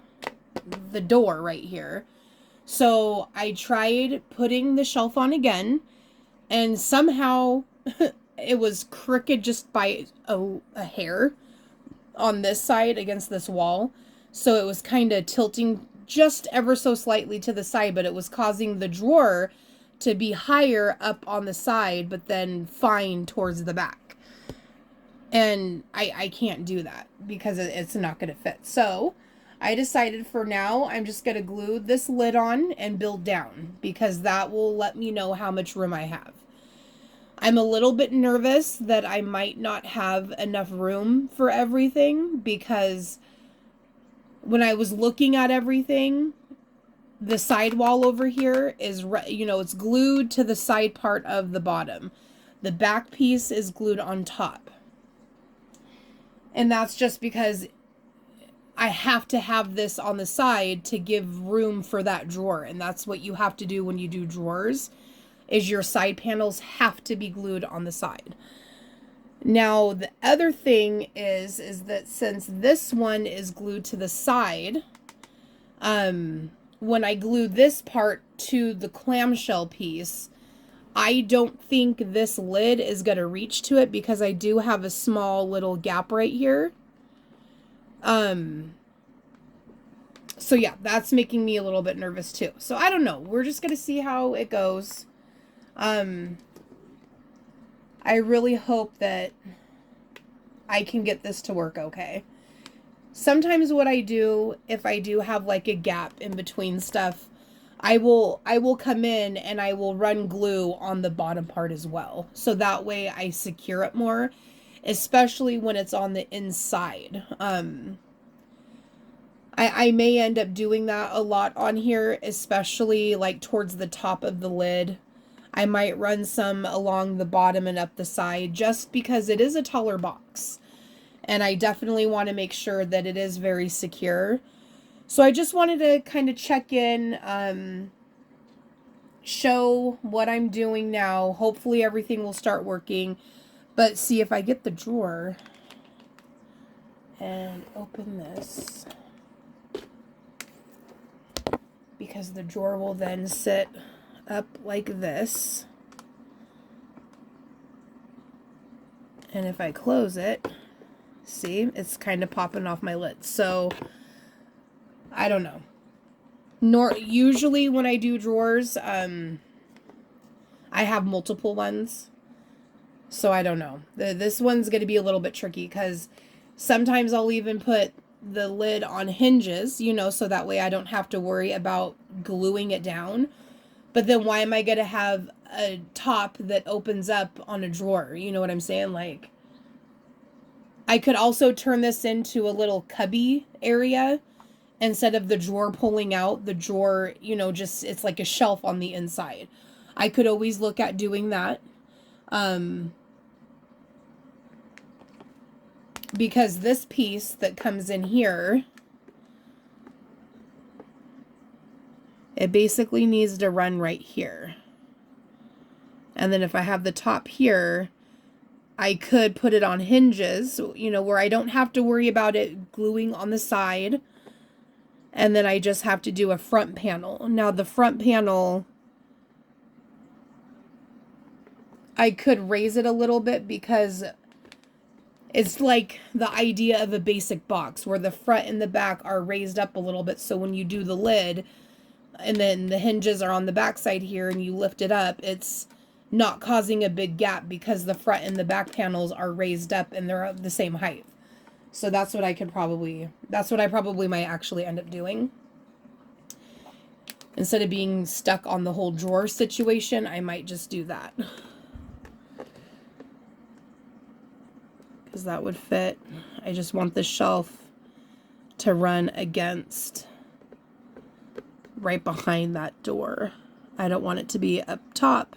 the door right here. So I tried putting the shelf on again, and somehow it was crooked just by a hair on this side against this wall. So it was kind of tilting just ever so slightly to the side, but it was causing the drawer to be higher up on the side, but then fine towards the back. And I can't do that because it's not going to fit. So I decided for now, I'm just going to glue this lid on and build down, because that will let me know how much room I have. I'm a little bit nervous that I might not have enough room for everything, because when I was looking at everything, the sidewall over here is, you know, it's glued to the side part of the bottom. The back piece is glued on top. And that's just because I have to have this on the side to give room for that drawer. And that's what you have to do when you do drawers, is your side panels have to be glued on the side. Now, the other thing is that since this one is glued to the side, when I glue this part to the clamshell piece, I don't think this lid is going to reach to it, because I do have a small little gap right here. So yeah, that's making me a little bit nervous too. So I don't know. We're just going to see how it goes. I really hope that I can get this to work okay. Sometimes what I do, if I do have like a gap in between stuff, I will come in and I will run glue on the bottom part as well. So that way I secure it more, especially when it's on the inside. I may end up doing that a lot on here, especially like towards the top of the lid. I might run some along the bottom and up the side, just because it is a taller box. And I definitely want to make sure that it is very secure. So I just wanted to kind of check in, show what I'm doing now. Hopefully everything will start working. But see, if I get the drawer and open this, because the drawer will then sit up like this. And if I close it, see, it's kind of popping off my lid. So I don't know. Usually when I do drawers, I have multiple ones. So I don't know. This one's going to be a little bit tricky, because sometimes I'll even put the lid on hinges, you know, so that way I don't have to worry about gluing it down. But then why am I going to have a top that opens up on a drawer? You know what I'm saying? Like, I could also turn this into a little cubby area. Instead of the drawer pulling out, the drawer, you know, just, it's like a shelf on the inside. I could always look at doing that. Because this piece that comes in here, it basically needs to run right here. And then if I have the top here, I could put it on hinges, you know, where I don't have to worry about it gluing on the side. And then I just have to do a front panel. Now the front panel, I could raise it a little bit because it's like the idea of a basic box where the front and the back are raised up a little bit. So when you do the lid and then the hinges are on the back side here and you lift it up, it's not causing a big gap because the front and the back panels are raised up and they're the same height. So that's what I probably might actually end up doing. Instead of being stuck on the whole drawer situation, I might just do that. Because that would fit. I just want the shelf to run against right behind that door. I don't want it to be up top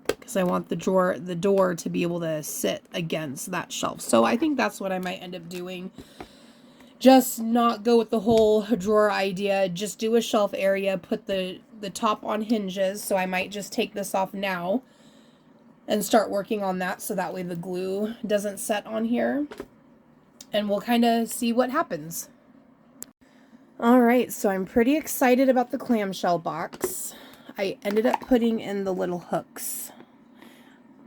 because I want the door to be able to sit against that shelf. So I think that's what I might end up doing. Just not go with the whole drawer idea. Just do a shelf area, put the top on hinges. So I might just take this off now and start working on that so that way the glue doesn't set on here. And we'll kind of see what happens. All right, so I'm pretty excited about the clamshell box. I ended up putting in the little hooks.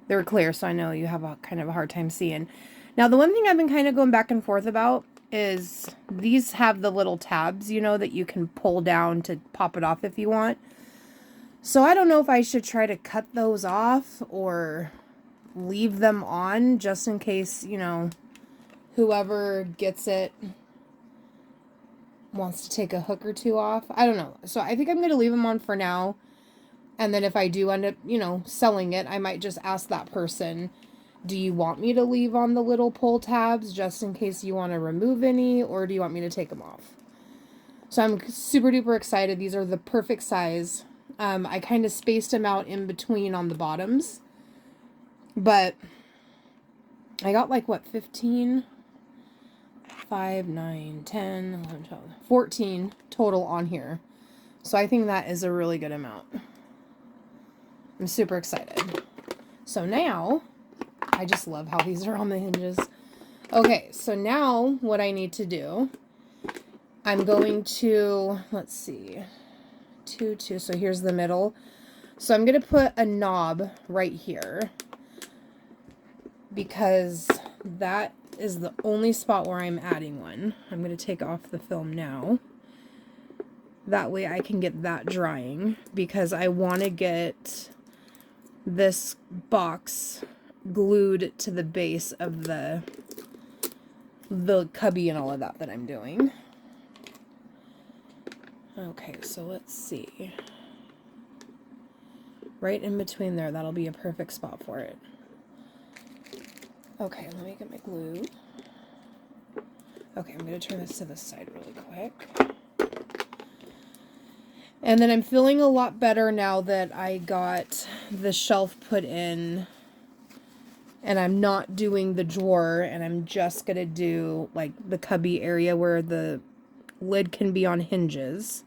They're clear, so I know you have a kind of a hard time seeing. Now, the one thing I've been kind of going back and forth about is these have the little tabs, you know, that you can pull down to pop it off if you want. So I don't know if I should try to cut those off or leave them on just in case, you know, whoever gets it wants to take a hook or two off. I don't know. So I think I'm going to leave them on for now. And then if I do end up, you know, selling it, I might just ask that person, do you want me to leave on the little pull tabs just in case you want to remove any, or do you want me to take them off? So I'm super duper excited. These are the perfect size. I kind of spaced them out in between on the bottoms, but I got like what, 15, 5, 9, 10, 11, 12, 14 total on here. So I think that is a really good amount. I'm super excited. So now, I just love how these are on the hinges. Okay, so now what I need to do, I'm going to, let's see, 2, 2, so here's the middle. So I'm going to put a knob right here because that is the only spot where I'm adding one. I'm going to take off the film now. That way I can get that drying because I want to get this box glued to the base of the cubby and all of that I'm doing. Okay, so let's see. Right in between there, that'll be a perfect spot for it. Okay, let me get my glue. Okay, I'm going to turn this to this side really quick. And then I'm feeling a lot better now that I got the shelf put in and I'm not doing the drawer, and I'm just going to do like the cubby area where the lid can be on hinges.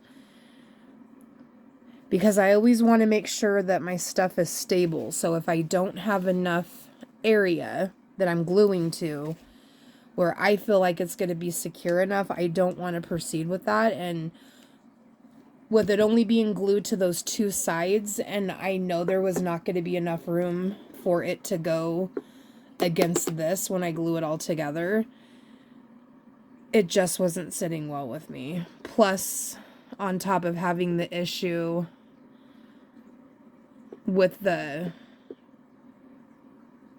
Because I always want to make sure that my stuff is stable. So if I don't have enough area that I'm gluing to where I feel like it's going to be secure enough, I don't want to proceed with that. And with it only being glued to those two sides, and I know there was not going to be enough room for it to go against this when I glue it all together, it just wasn't sitting well with me. Plus, on top of having the issue with the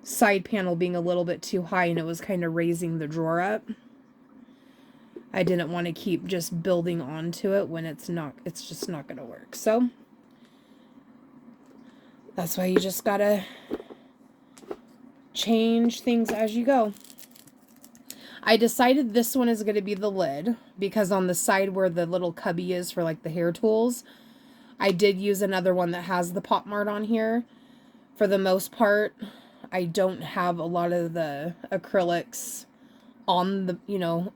side panel being a little bit too high and it was kind of raising the drawer up, I didn't want to keep just building onto it when it's just not going to work. So that's why you just gotta change things as you go. I decided this one is going to be the lid because on the side where the little cubby is for like the hair tools, I did use another one that has the pop mart on here. For the most part, I don't have a lot of the acrylics on the,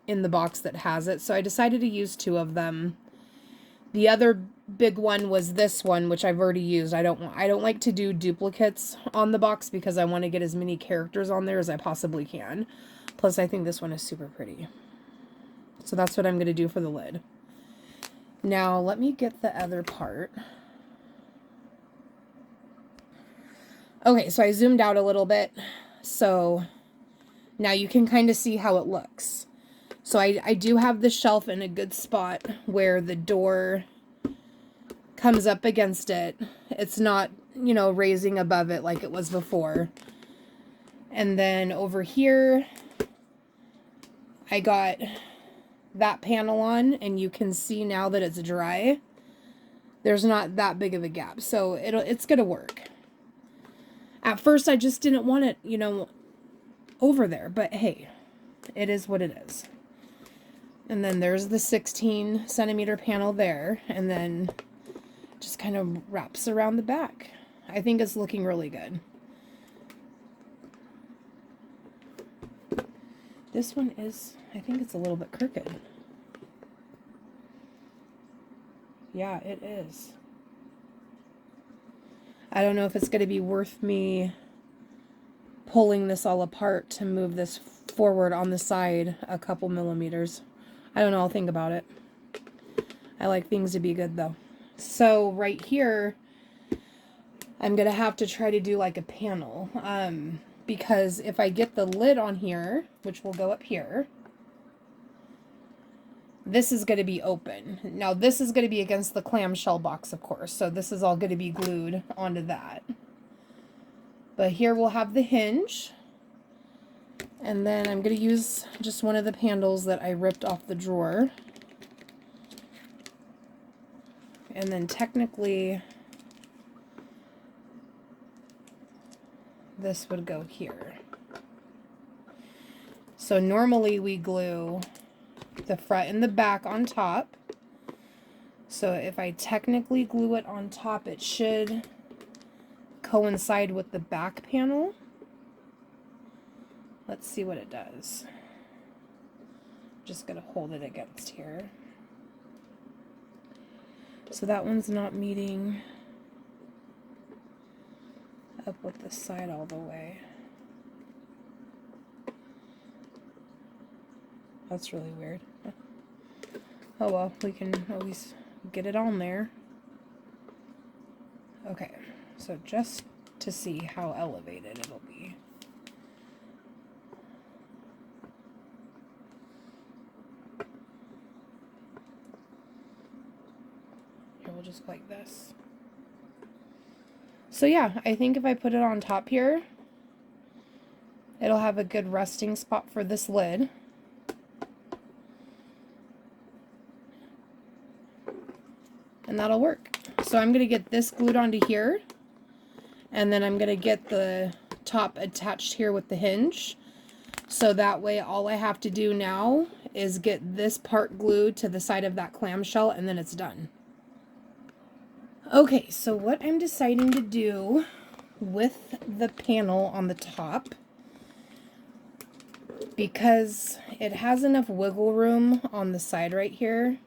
in the box that has it. So I decided to use 2 of them. The other big one was this one, which I've already used. I don't like to do duplicates on the box because I want to get as many characters on there as I possibly can. Plus, I think this one is super pretty. So that's what I'm going to do for the lid. Now, let me get the other part. Okay, so I zoomed out a little bit. So now you can kind of see how it looks. So I do have the shelf in a good spot where the door comes up against it. It's not, raising above it like it was before. And then over here, I got that panel on, and you can see now that it's dry. There's not that big of a gap, so it's gonna work. At first, I just didn't want it, over there, but hey, it is what it is. And then there's the 16 centimeter panel there, and then just kind of wraps around the back. I think it's looking really good. This one is, I think it's a little bit crooked. Yeah, it is. I don't know if it's going to be worth me pulling this all apart to move this forward on the side a couple millimeters. I don't know, I'll think about it. I like things to be good though. So right here, I'm going to have to try to do like a panel. Because if I get the lid on here, which will go up here, this is going to be open. Now this is going to be against the clamshell box, of course. So this is all going to be glued onto that. But here we'll have the hinge. And then I'm going to use just one of the handles that I ripped off the drawer. And then technically, this would go here. So normally we glue the front and the back on top. So if I technically glue it on top, it should coincide with the back panel. Let's see what it does. Just gonna hold it against here. So that one's not meeting up with the side all the way. That's really weird. Oh well, we can always get it on there. Okay, so just to see how elevated it'll be. Here, we'll just go like this. So yeah, I think if I put it on top here, it'll have a good resting spot for this lid. And that'll work. So I'm going to get this glued onto here. And then I'm going to get the top attached here with the hinge. So that way all I have to do now is get this part glued to the side of that clamshell, and then it's done. Okay, so what I'm deciding to do with the panel on the top, because it has enough wiggle room on the side right here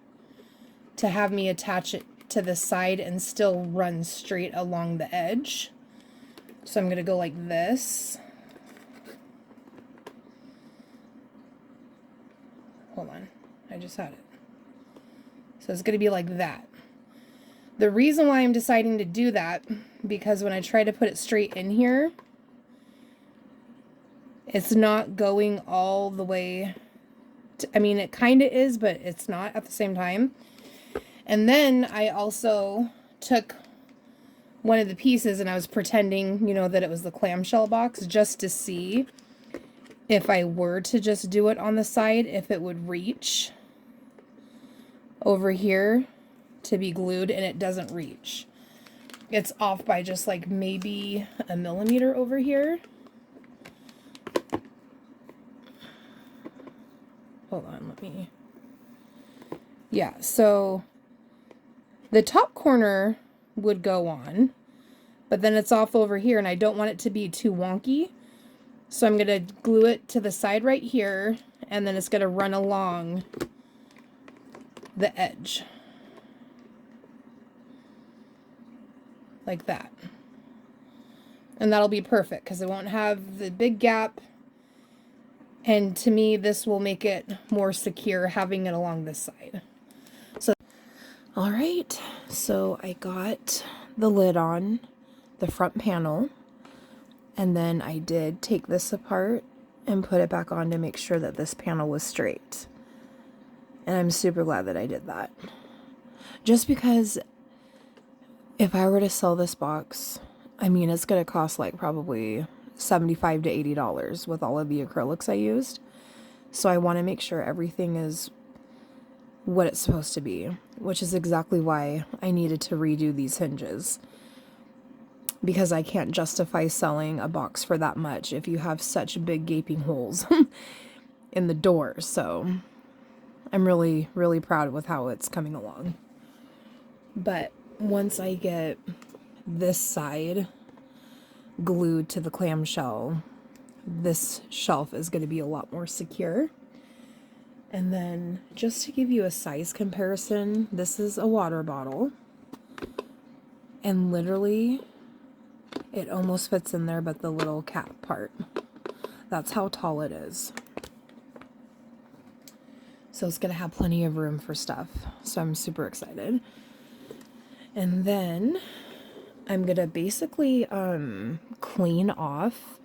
to have me attach it to the side and still run straight along the edge. So I'm going to go like this. Hold on, I just had it. So it's going to be like that. The reason why I'm deciding to do that, because when I try to put it straight in here, it's not going all the way to, I mean, it kind of is, but it's not at the same time. And then I also took one of the pieces and I was pretending, that it was the clamshell box, just to see if I were to just do it on the side, if it would reach over here to be glued, and it doesn't reach. It's off by just like maybe a millimeter over here. Hold on, let me... Yeah, so The top corner would go on, but then it's off over here and I don't want it to be too wonky. So I'm going to glue it to the side right here, and then it's going to run along the edge. Like that. And that'll be perfect because it won't have the big gap. And to me, this will make it more secure having it along this side. So, all right. So I got the lid on the front panel. And then I did take this apart and put it back on to make sure that this panel was straight. And I'm super glad that I did that. Just because if I were to sell this box, I mean, it's going to cost like probably $75 to $80 with all of the acrylics I used. So I want to make sure everything is what it's supposed to be, which is exactly why I needed to redo these hinges. Because I can't justify selling a box for that much if you have such big gaping holes in the door. So I'm really, really proud with how it's coming along. But once I get this side glued to the clamshell, this shelf is going to be a lot more secure. And then just to give you a size comparison, this is a water bottle. And literally, it almost fits in there, but the little cap part. That's how tall it is. So it's going to have plenty of room for stuff. So I'm super excited. And then I'm going to basically clean off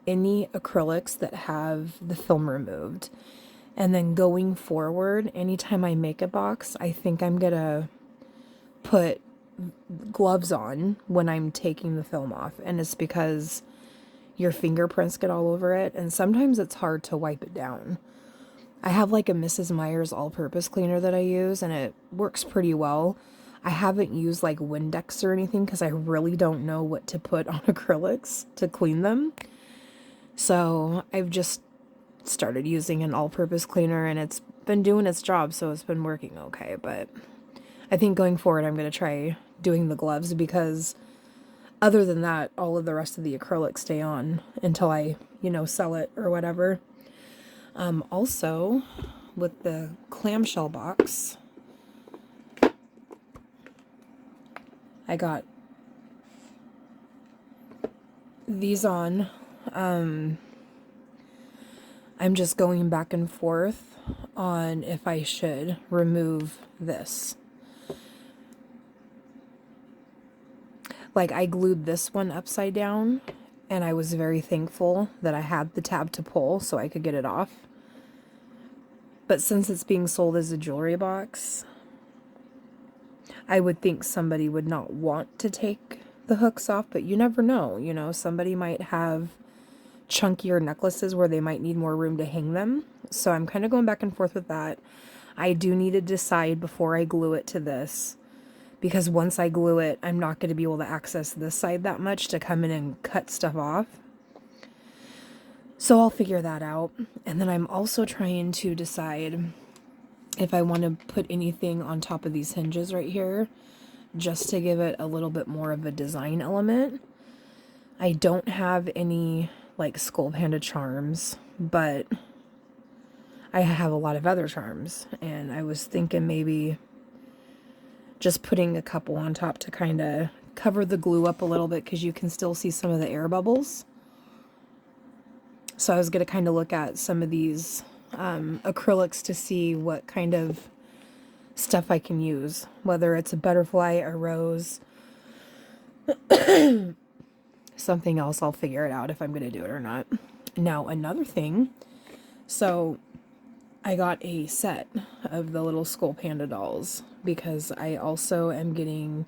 any acrylics that have the film removed. And then going forward, anytime I make a box, I think I'm going to put gloves on when I'm taking the film off. And it's because your fingerprints get all over it. And sometimes it's hard to wipe it down. I have like a Mrs. Meyer's all-purpose cleaner that I use, and it works pretty well. I haven't used like Windex or anything because I really don't know what to put on acrylics to clean them. So I've just started using an all-purpose cleaner, and it's been doing its job, so it's been working okay. But I think going forward, I'm going to try doing the gloves because other than that, all of the rest of the acrylics stay on until I, sell it or whatever. Also, with the clamshell box, I got these on. I'm just going back and forth on if I should remove this. Like, I glued this one upside down, and I was very thankful that I had the tab to pull so I could get it off. But since it's being sold as a jewelry box, I would think somebody would not want to take the hooks off, but you never know. Somebody might have chunkier necklaces where they might need more room to hang them. So I'm kind of going back and forth with that. I do need to decide before I glue it to this, because once I glue it, I'm not going to be able to access this side that much to come in and cut stuff off. So I'll figure that out. And then I'm also trying to decide if I want to put anything on top of these hinges right here, just to give it a little bit more of a design element. I don't have any like Skull Panda charms, but I have a lot of other charms, and I was thinking maybe just putting a couple on top to kind of cover the glue up a little bit, because you can still see some of the air bubbles. So I was going to kind of look at some of these acrylics to see what kind of stuff I can use, whether it's a butterfly, a rose, something else. I'll figure it out if I'm going to do it or not. Now, another thing, so I got a set of the little Skull Panda dolls because I also am getting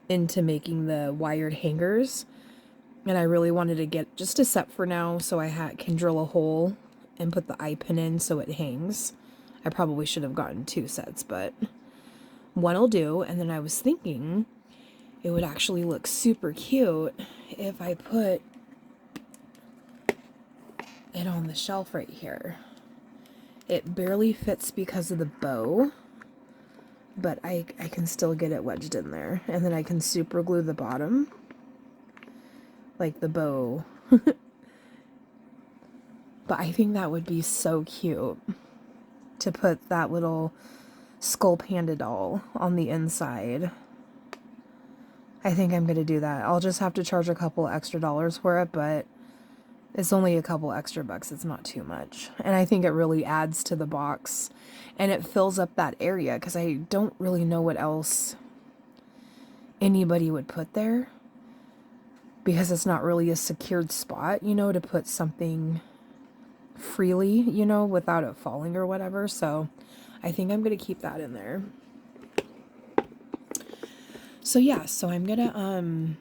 into making the wired hangers, and I really wanted to get just a set for now so I can drill a hole and put the eye pin in so it hangs. I probably should have gotten 2 sets, but one will do. And then I was thinking it would actually look super cute if I put it on the shelf right here. It barely fits because of the bow, but I can still get it wedged in there. And then I can super glue the bottom, like the bow. But I think that would be so cute to put that little skull panda doll on the inside. I think I'm going to do that. I'll just have to charge a couple extra dollars for it, but it's only a couple extra bucks. It's not too much. And I think it really adds to the box. And it fills up that area because I don't really know what else anybody would put there. Because it's not really a secured spot, you know, to put something freely, you know, without it falling or whatever. So I think I'm going to keep that in there. So yeah, so I'm going to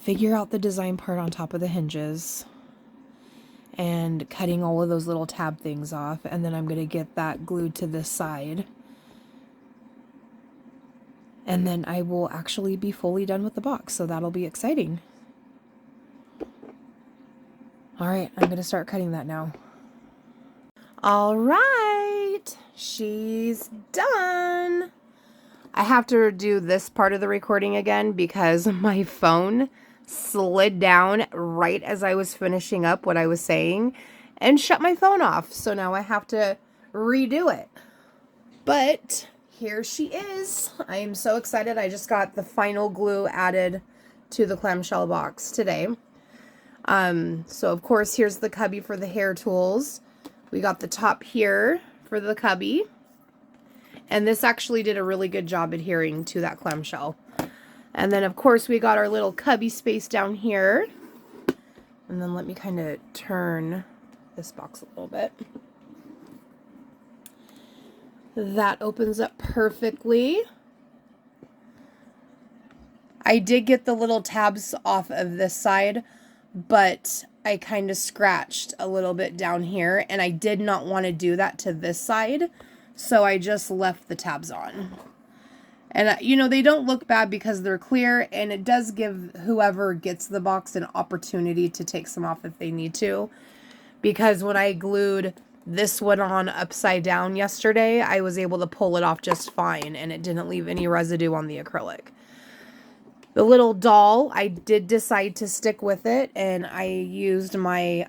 figure out the design part on top of the hinges and cutting all of those little tab things off, and then I'm going to get that glued to this side. And then I will actually be fully done with the box, so that'll be exciting. Alright, I'm going to start cutting that now. Alright, she's done. I have to do this part of the recording again because my phone slid down right as I was finishing up what I was saying and shut my phone off. So now I have to redo it. But here she is. I am so excited. I just got the final glue added to the clamshell box today. So of course, here's the cubby for the hair tools. We got the top here for the cubby. And this actually did a really good job adhering to that clamshell. And then of course we got our little cubby space down here. And then let me kind of turn this box a little bit. That opens up perfectly. I did get the little tabs off of this side, but I kind of scratched a little bit down here, and I did not want to do that to this side, so I just left the tabs on. And you know, they don't look bad because they're clear, and it does give whoever gets the box an opportunity to take some off if they need to. Because when I glued this one on upside down yesterday, I was able to pull it off just fine, and it didn't leave any residue on the acrylic. The little doll, I did decide to stick with it, and I used my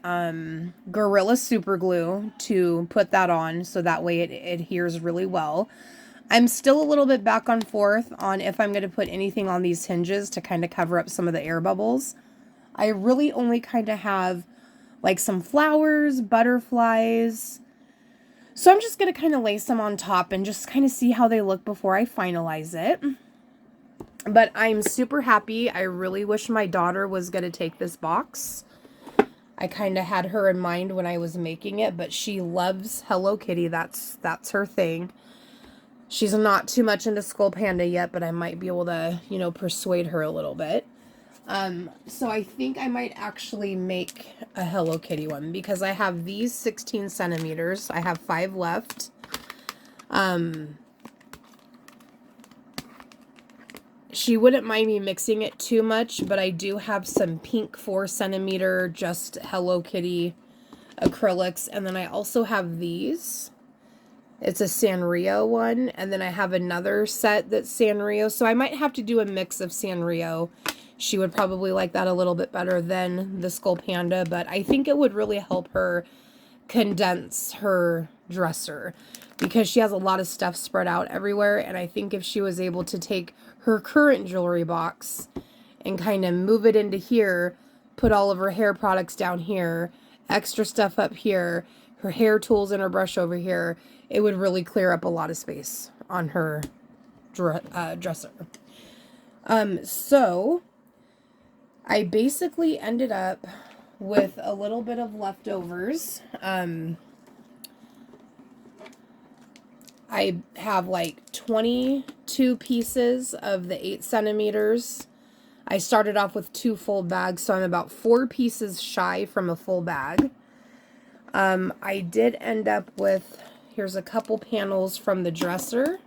Gorilla Super Glue to put that on, so that way it adheres really well. I'm still a little bit back and forth on if I'm going to put anything on these hinges to kind of cover up some of the air bubbles. I really only kind of have like some flowers, butterflies. So I'm just going to kind of lace them on top and just kind of see how they look before I finalize it. But I'm super happy. I really wish my daughter was going to take this box. I kind of had her in mind when I was making it, but she loves Hello Kitty. That's her thing. She's not too much into Skull Panda yet, but I might be able to, you know, persuade her a little bit. So I think I might actually make a Hello Kitty one because I have these 16 centimeters. I have 5 left. She wouldn't mind me mixing it too much, but I do have some pink 4 centimeter just Hello Kitty acrylics. And then I also have these. It's a Sanrio one. And then I have another set that's Sanrio. So I might have to do a mix of Sanrio. She would probably like that a little bit better than the Skull Panda. But I think it would really help her condense her dresser because she has a lot of stuff spread out everywhere. And I think if she was able to take her current jewelry box and kind of move it into here, put all of her hair products down here, extra stuff up here, her hair tools and her brush over here, it would really clear up a lot of space on her dresser. So I basically ended up with a little bit of leftovers. I have like 22 pieces of the 8 centimeters. I started off with 2 full bags, so I'm about 4 pieces shy from a full bag. I did end up with, here's a couple panels from the dresser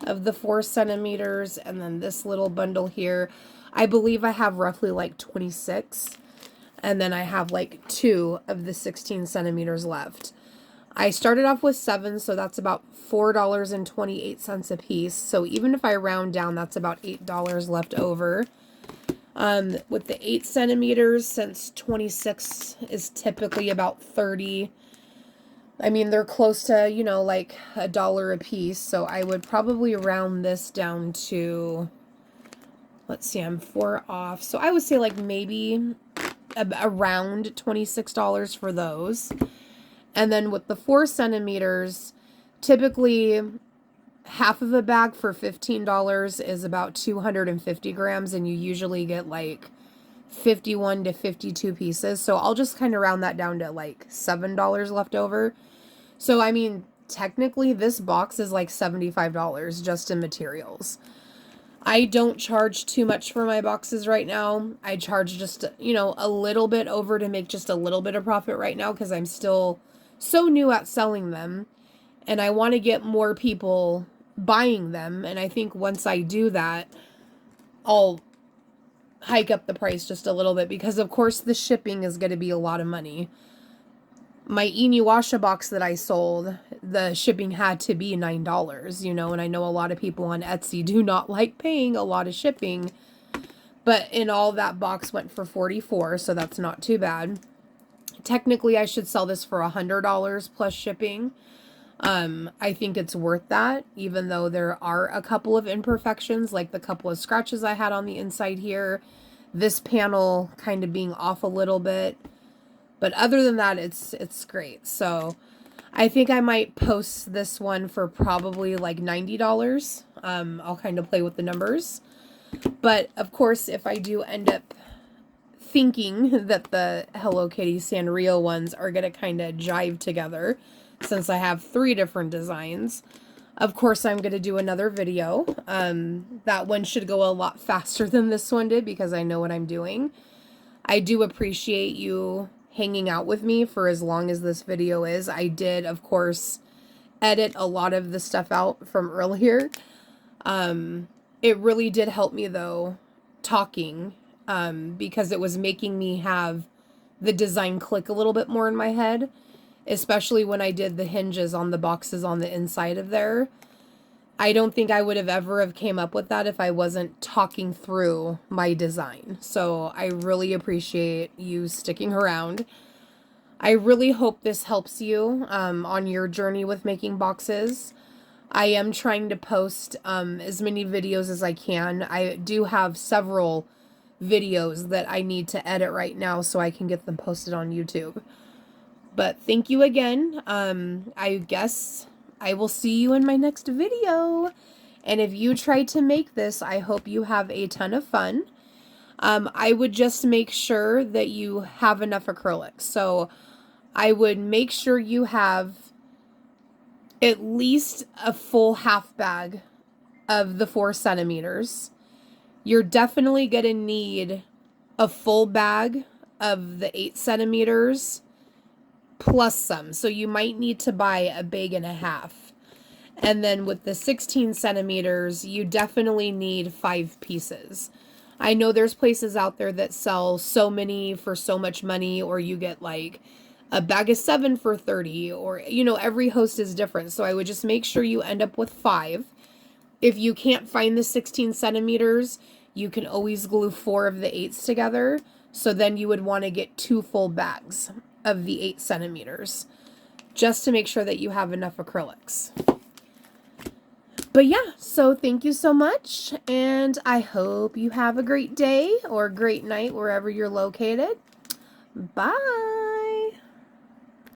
of the 4 centimeters, and then this little bundle here. I believe I have roughly like 26, and then I have like 2 of the 16 centimeters left. I started off with 7, so that's about $4.28 a piece. So even if I round down, that's about $8 left over. With the 8 centimeters, since 26 is typically about 30, I mean, they're close to, you know, like $1 a piece. So I would probably round this down to, let's see, I'm 4 off. So I would say like maybe around $26 for those. And then with the 4 centimeters, typically half of a bag for $15 is about 250 grams, and you usually get like 51 to 52 pieces. So I'll just kind of round that down to like $7 left over. So, I mean, technically this box is like $75 just in materials. I don't charge too much for my boxes right now. I charge just, you know, a little bit over to make just a little bit of profit right now because I'm still so new at selling them. And I want to get more people buying them. And I think once I do that, I'll hike up the price just a little bit because, of course, the shipping is going to be a lot of money. My Inuasha box that I sold, the shipping had to be $9, you know, and I know a lot of people on Etsy do not like paying a lot of shipping, but in all that box went for $44, so that's not too bad. Technically, I should sell this for $100 plus shipping. I think it's worth that, even though there are a couple of imperfections, like the couple of scratches I had on the inside here, this panel kind of being off a little bit. But other than that, it's great. So I think I might post this one for probably like $90. I'll kind of play with the numbers. But of course, if I do end up thinking that the Hello Kitty Sanrio ones are going to kind of jive together, since I have 3 different designs, of course I'm going to do another video. That one should go a lot faster than this one did because I know what I'm doing. I do appreciate you hanging out with me for as long as this video is. I did, of course, edit a lot of the stuff out from earlier. It really did help me, though, talking, because it was making me have the design click a little bit more in my head, especially when I did the hinges on the boxes on the inside of there. I don't think I would have ever have came up with that if I wasn't talking through my design. So I really appreciate you sticking around. I really hope this helps you on your journey with making boxes. I am trying to post as many videos as I can. I do have several videos that I need to edit right now so I can get them posted on YouTube. But thank you again. I guess I will see you in my next video. And if you try to make this, I hope you have a ton of fun. I would just make sure that you have enough acrylics. So I would make sure you have at least a full half bag of the 4 centimeters. You're definitely going to need a full bag of the 8 centimeters plus some. So you might need to buy a bag and a half. And then with the 16 centimeters, you definitely need 5 pieces. I know there's places out there that sell so many for so much money, or you get like a bag of 7 for 30, or, you know, every host is different. So I would just make sure you end up with 5. If you can't find the 16 centimeters, you can always glue 4 of the 8s together. So then you would want to get 2 full bags of the 8 centimeters, just to make sure that you have enough acrylics. But yeah, so thank you so much, and I hope you have a great day or great night wherever you're located. Bye!